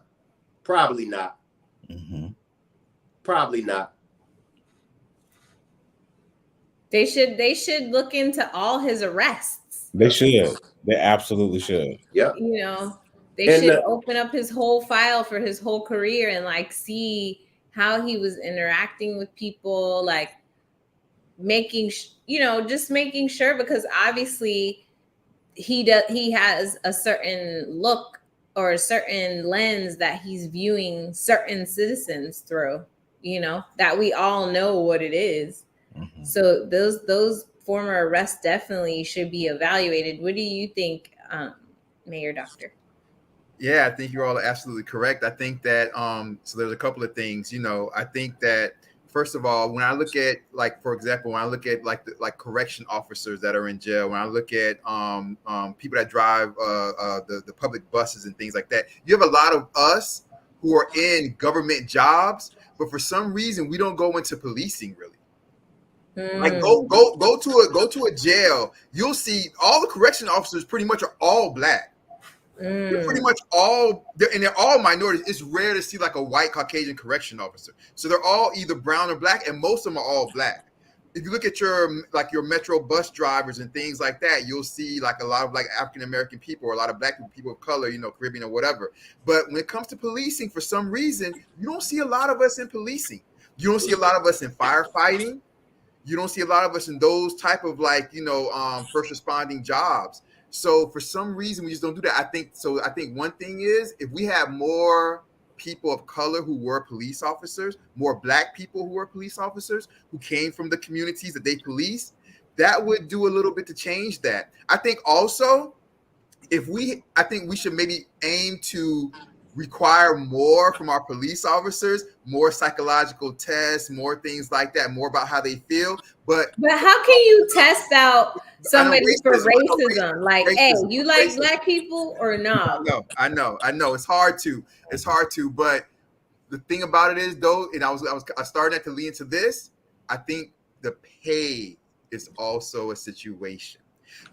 Probably not. Mm-hmm. Probably not. They should look into all his arrests. They should. They absolutely should. Yeah. You know, they And should open up his whole file for his whole career and like see how he was interacting with people, like making just making sure, because obviously he has a certain look or a certain lens that he's viewing certain citizens through, you know, that we all know what it is. Mm-hmm. So those former arrests definitely should be evaluated. What do you think, Mayor Doctor? Yeah, I think you're all absolutely correct. I think that so there's a couple of things. I think that first of all, when I look at, like, for example, when I look at like correction officers that are in jail, when I look at people that drive the public buses and things like that, you have a lot of us who are in government jobs, but for some reason we don't go into policing really. Like go to a jail, you'll see all the correction officers pretty much are all black. They're pretty much all, they're all minorities. It's rare to see like a white Caucasian correction officer. So they're all either brown or black, and most of them are all black. If you look at your metro bus drivers and things like that, you'll see like a lot of like African American people or a lot of black people of color, Caribbean or whatever. But when it comes to policing, for some reason, you don't see a lot of us in policing. You don't see a lot of us in firefighting. You don't see a lot of us in those type of first responding jobs. So for some reason, we just don't do that. I think one thing is, if we have more people of color who were police officers, more black people who were police officers, who came from the communities that they police, that would do a little bit to change that. I think also, I think we should maybe aim to require more from our police officers, more psychological tests, more things like that, more about how they feel. But how can you test out somebody for racism? Like, racism, hey, you like racism. black people or no? I know. It's hard to. But the thing about it is, though, and I started to lean into this. I think the pay is also a situation,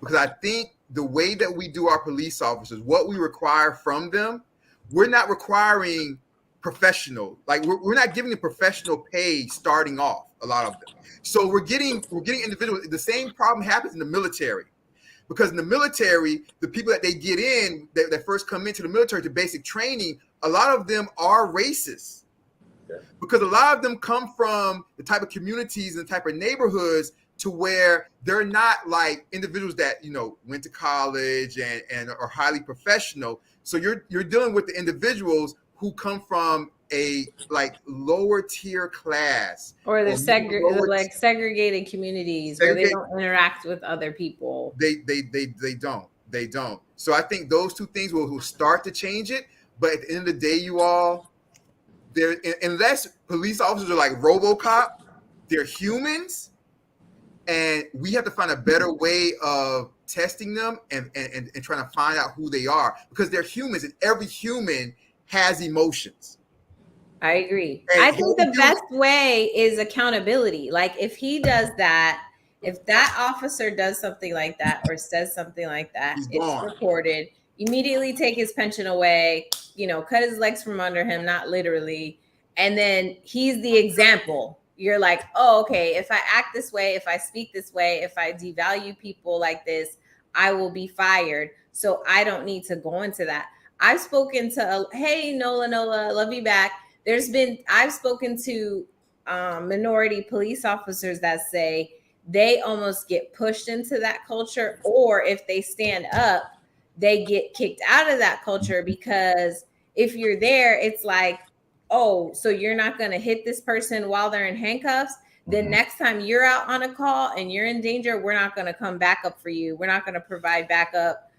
because I think the way that we do our police officers, what we require from them, we're not requiring professional. Like we're not giving them professional pay starting off. A lot of them. So we're getting individuals. The same problem happens in the military, because in the military, the people that they get in that first come into the military to basic training, a lot of them are racist, because a lot of them come from the type of communities and the type of neighborhoods to where they're not like individuals that went to college and are highly professional. So you're dealing with the individuals who come from a like lower tier class, or they're segregated communities where they don't interact with other people. They don't. So I think those two things will start to change it. But at the end of the day, you all, unless police officers are like RoboCop, they're humans, and we have to find a better way of testing them and trying to find out who they are, because they're humans, and every human has emotions. I agree. And I think the best way is accountability. Like if he does that, if that officer does something like that or says something like that, it's recorded. Immediately take his pension away, cut his legs from under him, not literally. And then he's the example. You're like, oh, okay, if I act this way, if I speak this way, if I devalue people like this, I will be fired. So I don't need to go into that. I've spoken to, hey, Nola, love you back. I've spoken to minority police officers that say they almost get pushed into that culture, or if they stand up, they get kicked out of that culture, because if you're there, it's like, oh, so you're not going to hit this person while they're in handcuffs? Then next time you're out on a call and you're in danger, we're not going to come back up for you. We're not going to provide backup.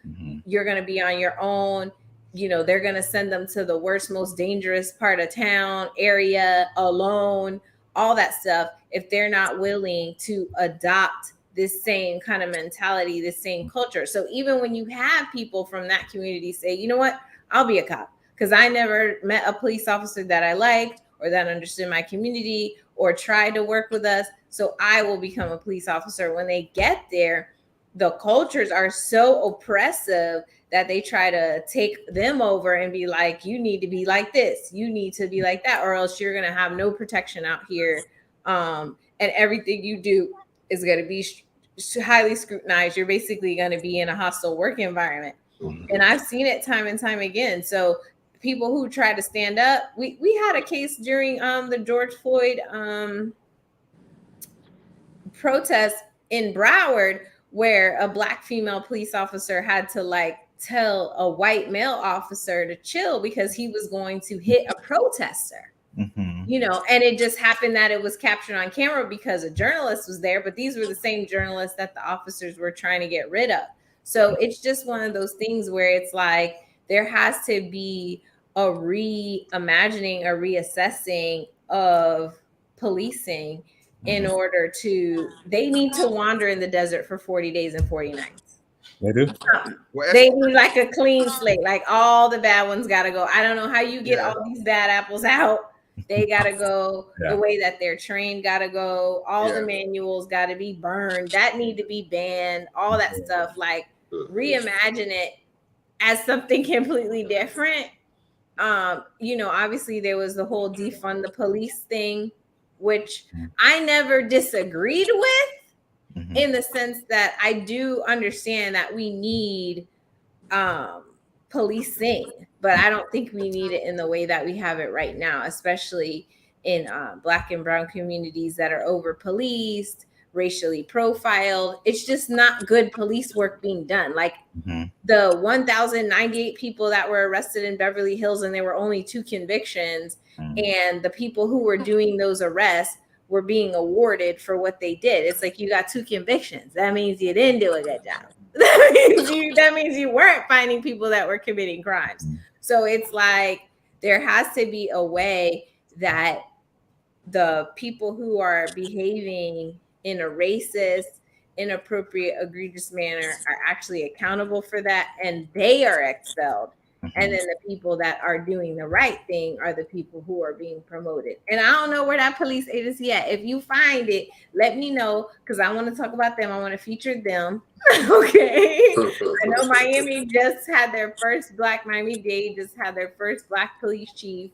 You're going to be on your own. They're going to send them to the worst, most dangerous part of town, area, alone, all that stuff, if they're not willing to adopt this same kind of mentality, this same culture. So even when you have people from that community say, you know what, I'll be a cop, because I never met a police officer that I liked or that understood my community or tried to work with us, so I will become a police officer. When they get there, the cultures are so oppressive that they try to take them over and be like, you need to be like this, you need to be like that, or else you're going to have no protection out here. And everything you do is going to be highly scrutinized. You're basically going to be in a hostile work environment. And I've seen it time and time again. So people who try to stand up, we had a case during the George Floyd protest in Broward, where a Black female police officer had to like tell a white male officer to chill because he was going to hit a protester. And it just happened that it was captured on camera because a journalist was there, but these were the same journalists that the officers were trying to get rid of. So it's just one of those things where it's like, there has to be a reimagining, a reassessing of policing in order to, they need to wander in the desert for 40 days and 40 nights. They do. Well, They need like a clean slate. Like all the bad ones got to go. I don't know how you get Yeah. all these bad apples out. They got to go. Yeah. The way that they're trained got to go. All Yeah. the manuals got to be burned. That need to be banned. All that stuff. Like reimagine it as something completely different. You know, obviously there was the whole defund the police thing, which I never disagreed with, in the sense that I do understand that we need policing, but I don't think we need it in the way that we have it right now, especially in Black and brown communities that are over policed, racially profiled. It's just not good police work being done. Like the 1,098 people that were arrested in Beverly Hills, and there were only 2 convictions, and the people who were doing those arrests were being awarded for what they did. It's like, you got 2 convictions. That means you didn't do a good job. That means you weren't finding people that were committing crimes. So it's like, there has to be a way that the people who are behaving in a racist, inappropriate, egregious manner are actually accountable for that, and they are expelled. And then the people that are doing the right thing are the people who are being promoted. And I don't know where that police agency at. If you find it, let me know, because I want to talk about them. I want to feature them. Okay. I know Miami just had their first Black, Miami-Dade just had their first Black police chief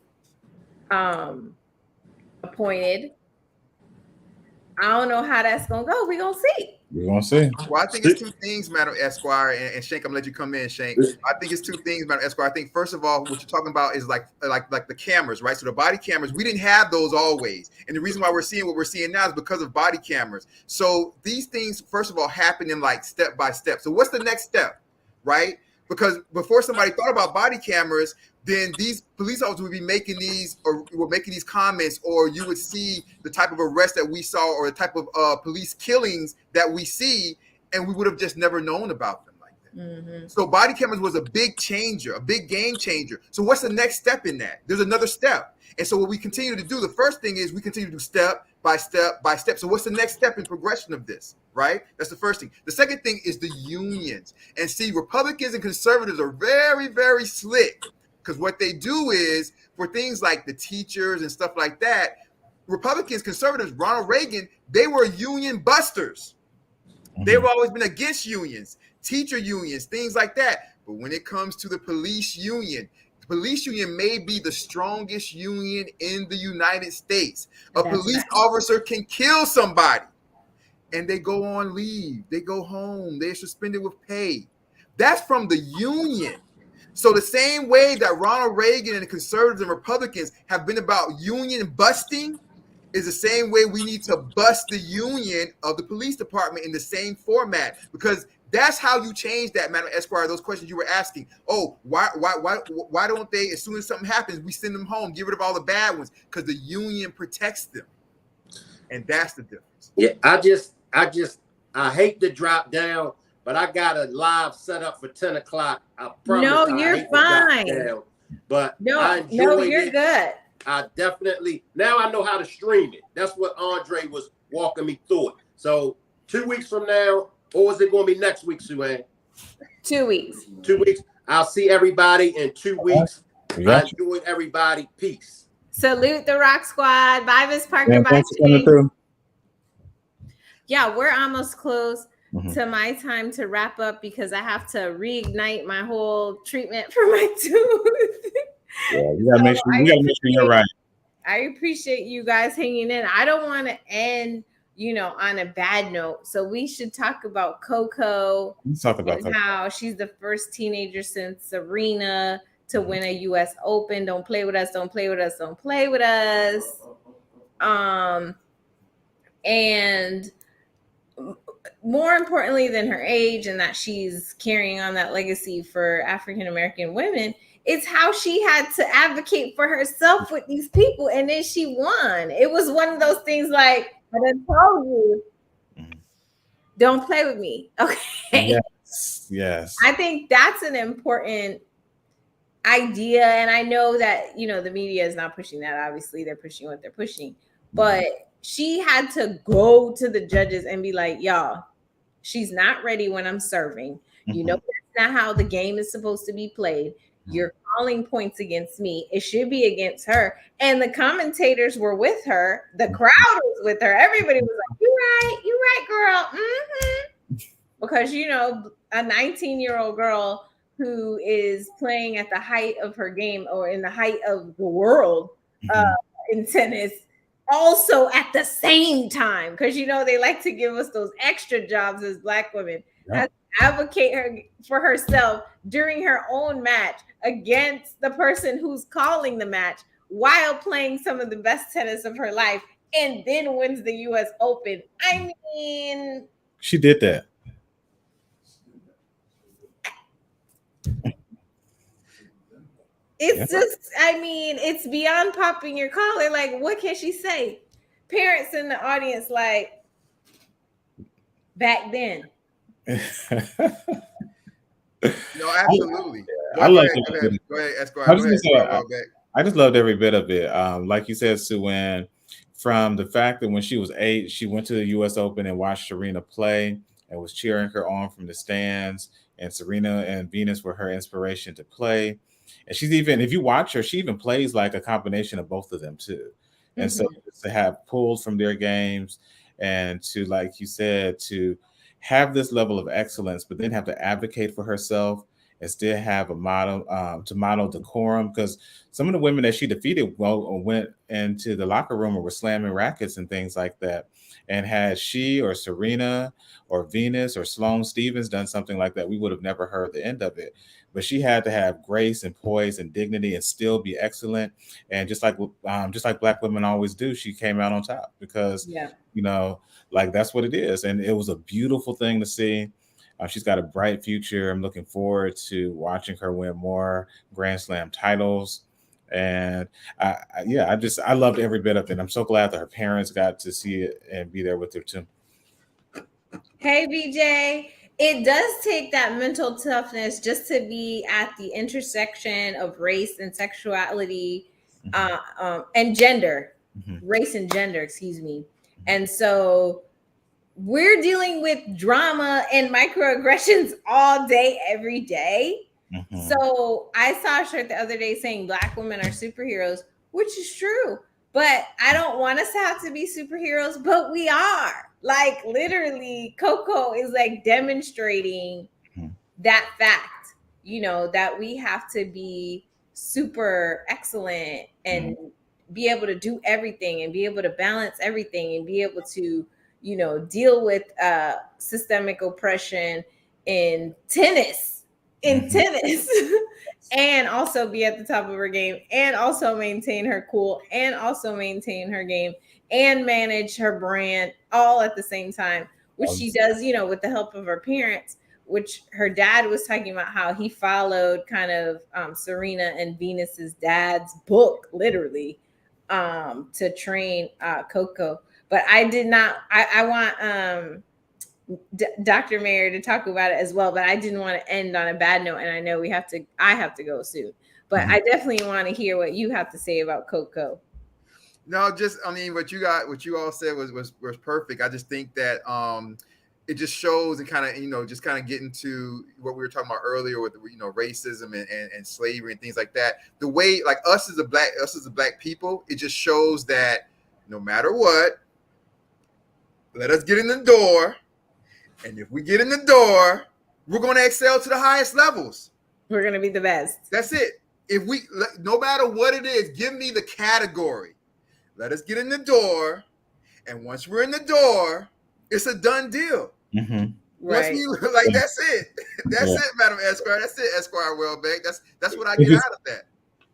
appointed. I don't know how that's going to go. We're going to see. We're going to see. Well, I think it's 2 things, Madam Esquire, and Shank, I'm going to let you come in, Shank. I think it's 2 things, Madam Esquire. I think, first of all, what you're talking about is like the cameras, right? So the body cameras, we didn't have those always. And the reason why we're seeing what we're seeing now is because of body cameras. So these things, first of all, happen in like step by step. So what's the next step, right? Because before somebody thought about body cameras, then these police officers would be making these, or were making these comments, or you would see the type of arrest that we saw, or the type of police killings that we see, and we would have just never known about them like that. So body cameras was a big changer, a big game changer. So what's the next step in that? There's another step. And so what we continue to do, the first thing is we continue to do step by step by step. So what's the next step in progression of this, right? That's the first thing. The second thing is the unions. And see, Republicans and conservatives are very, very slick. Because what they do is, for things like the teachers and stuff like that, Republicans, conservatives, Ronald Reagan, they were union busters. They've always been against unions, teacher unions, things like that. But when it comes to the police union may be the strongest union in the United States. A police officer can kill somebody, and they go on leave. They go home. They're suspended with pay. That's from the union. So the same way that Ronald Reagan and the conservatives and Republicans have been about union busting is the same way we need to bust the union of the police department in the same format, because that's how you change that, Madam Esquire. Those questions you were asking. Oh, why don't they, as soon as something happens, we send them home, get rid of all the bad ones? Because the union protects them. And that's the difference. Yeah, I hate to drop down, but I got a live set up for 10 o'clock. I promise. No, you're fine. Down, but no, you're good. I definitely, now I know how to stream it. That's what Andre was walking me through it. So 2 weeks from now, or is it going to be next week, Sue-Ann? 2 weeks. 2 weeks. I'll see everybody in 2 weeks. I enjoyed everybody. Peace. Salute the Rock Squad. Bye, Miss Parker. Yeah, bye, thanks for coming through. Yeah, we're almost close to my time to wrap up, because I have to reignite my whole treatment for my tooth. Yeah, you gotta make sure you're right. I appreciate you guys hanging in. I don't want to end, on a bad note. So we should talk about Coco. Let's talk about and how she's the first teenager since Serena to win a U.S. Open. Don't play with us. Don't play with us. Don't play with us. And more importantly than her age and that she's carrying on that legacy for African-American women, it's how she had to advocate for herself with these people. And then she won. It was one of those things like, I done told you, don't play with me. Okay. Yes. I think that's an important idea, and I know that, you know, the media is not pushing that. Obviously, they're pushing what they're pushing. But she had to go to the judges and be like, y'all, she's not ready when I'm serving. You know, that's not how the game is supposed to be played. You're calling points against me. It should be against her. And the commentators were with her. The crowd was with her. Everybody was like, you right, girl. Because, you know, a 19-year-old girl who is playing at the height of her game or in the height of the world in tennis, also at the same time, because, you know, they like to give us those extra jobs as Black women, has to advocate for herself during her own match against the person who's calling the match while playing some of the best tennis of her life, and then wins the US Open. I mean, she did that. It's just, I mean, it's beyond popping your collar. Like, what can she say? Parents in the audience, like, back then. No, absolutely. I love it. Go ahead, Esquire. I just loved every bit of it. Like you said, Sue, when from the fact that when she was 8, she went to the U.S. Open and watched Serena play and was cheering her on from the stands. And Serena and Venus were her inspiration to play. And she's even, if you watch her, she even plays like a combination of both of them too. And so to have pulls from their games and to, like you said, to have this level of excellence, but then have to advocate for herself and still have a model to model decorum, because some of the women that she defeated went into the locker room or were slamming rackets and things like that. And had she or Serena or Venus or Sloane Stephens done something like that, we would have never heard the end of it. But she had to have grace and poise and dignity and still be excellent. And just like Black women always do, she came out on top because, you know, like that's what it is. And it was a beautiful thing to see. She's got a bright future. I'm looking forward to watching her win more Grand Slam titles. And I loved every bit of it. I'm so glad that her parents got to see it and be there with her too. Hey, BJ. It does take that mental toughness just to be at the intersection of race and sexuality and gender, race and gender, excuse me. And so we're dealing with drama and microaggressions all day, every day. So I saw a shirt the other day saying Black women are superheroes, which is true. But I don't want us to have to be superheroes, but we are. Like, literally, Coco is like demonstrating that fact, you know, that we have to be super excellent and be able to do everything and be able to balance everything and be able to, you know, deal with systemic oppression in tennis. And also be at the top of her game and also maintain her cool and also maintain her game and manage her brand all at the same time, which she does, you know, with the help of her parents, which her dad was talking about how he followed kind of Serena and Venus's dad's book, literally, to train Coco. But I did not, I want Dr. Mayer to talk about it as well, but I didn't want to end on a bad note. And I know I have to go soon, but I definitely want to hear what you have to say about Coco. No, just, I mean, what you all said was perfect. I just think that it just shows and kind of, you know, just kind of getting to what we were talking about earlier with, you know, racism and slavery and things like that. The way, like us as a black people, it just shows that no matter what, let us get in the door. And if we get in the door, we're going to excel to the highest levels. We're going to be the best. That's it. No matter what it is, give me the category. Let us get in the door. And once we're in the door, it's a done deal. Right. That's it. That's it, Madam Esquire. That's it, Esquire Welbeck. That's what I get out of that.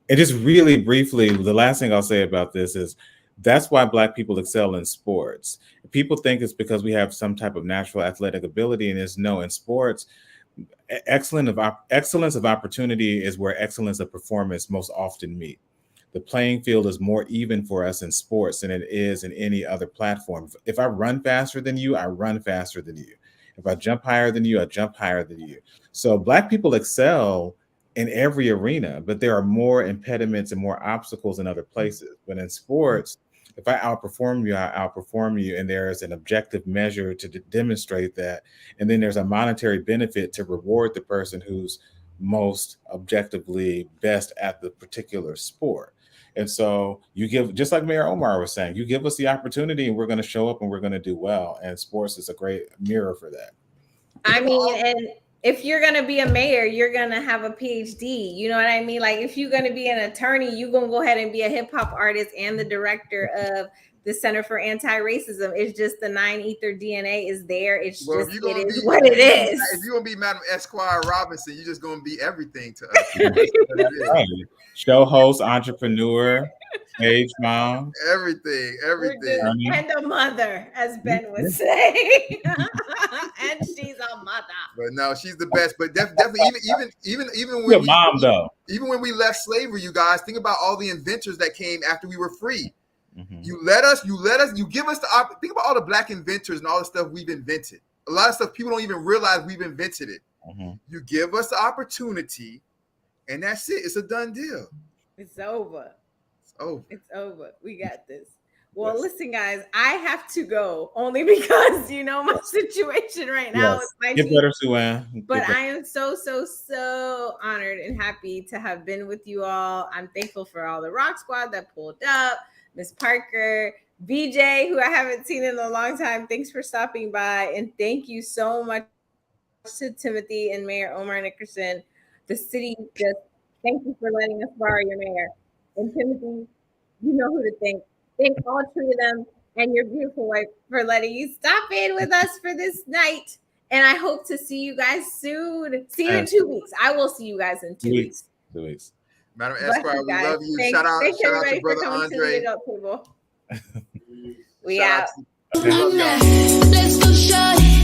And just really briefly, the last thing I'll say about this is that's why Black people excel in sports. People think it's because we have some type of natural athletic ability, and it's no. In sports, excellence of opportunity is where excellence of performance most often meet. The playing field is more even for us in sports than it is in any other platform. If I run faster than you, I run faster than you. If I jump higher than you, I jump higher than you. So Black people excel in every arena, but there are more impediments and more obstacles in other places. But in sports, if I outperform you, I outperform you, and there is an objective measure to demonstrate that, and then there's a monetary benefit to reward the person who's most objectively best at the particular sport. And so you give, just like Mayor Omar was saying, you give us the opportunity and we're going to show up and we're going to do well. And sports is a great mirror for that. I mean, and if you're going to be a mayor, you're going to have a PhD. You know what I mean? Like if you're going to be an attorney, you're going to go ahead and be a hip hop artist and the director of the Center for Anti-Racism. It's just the 9-ether DNA is there. It's Well, just, it is what it is. If you're going to be Madam Esquire Robinson, you're just going to be everything to us. Right. Show host, entrepreneur, stage mom. Everything. And a mother, as Ben would say. And she's a mother. But no, she's the best. But definitely, even Your mom, though. Even when we left slavery, you guys, think about all the inventors that came after we were free. Mm-hmm. You give us the think about all the black inventors and all the stuff we've invented. A lot of stuff people don't even realize we've invented it. Mm-hmm. You give us the opportunity, and that's it. It's a done deal. It's over. It's over. We got this. Well, listen, guys, I have to go only because my situation right now is my Get better, Sue-Ann. But I am so honored and happy to have been with you all. I'm thankful for all the Rock Squad that pulled up. Miss Parker, BJ, who I haven't seen in a long time. Thanks for stopping by. And thank you so much to Timothy and Mayor Omar Nickerson. The city just thank you for letting us borrow your mayor. And Timothy, you know who to thank. Thank all three of them and your beautiful wife for letting you stop in with us for this night. And I hope to see you guys soon. See you in 2 weeks. I will see you guys in 2 weeks. 2 weeks. Madam Esquire, we love you. Shout out to Brother Andre. We out. Love y'all. Let's go short.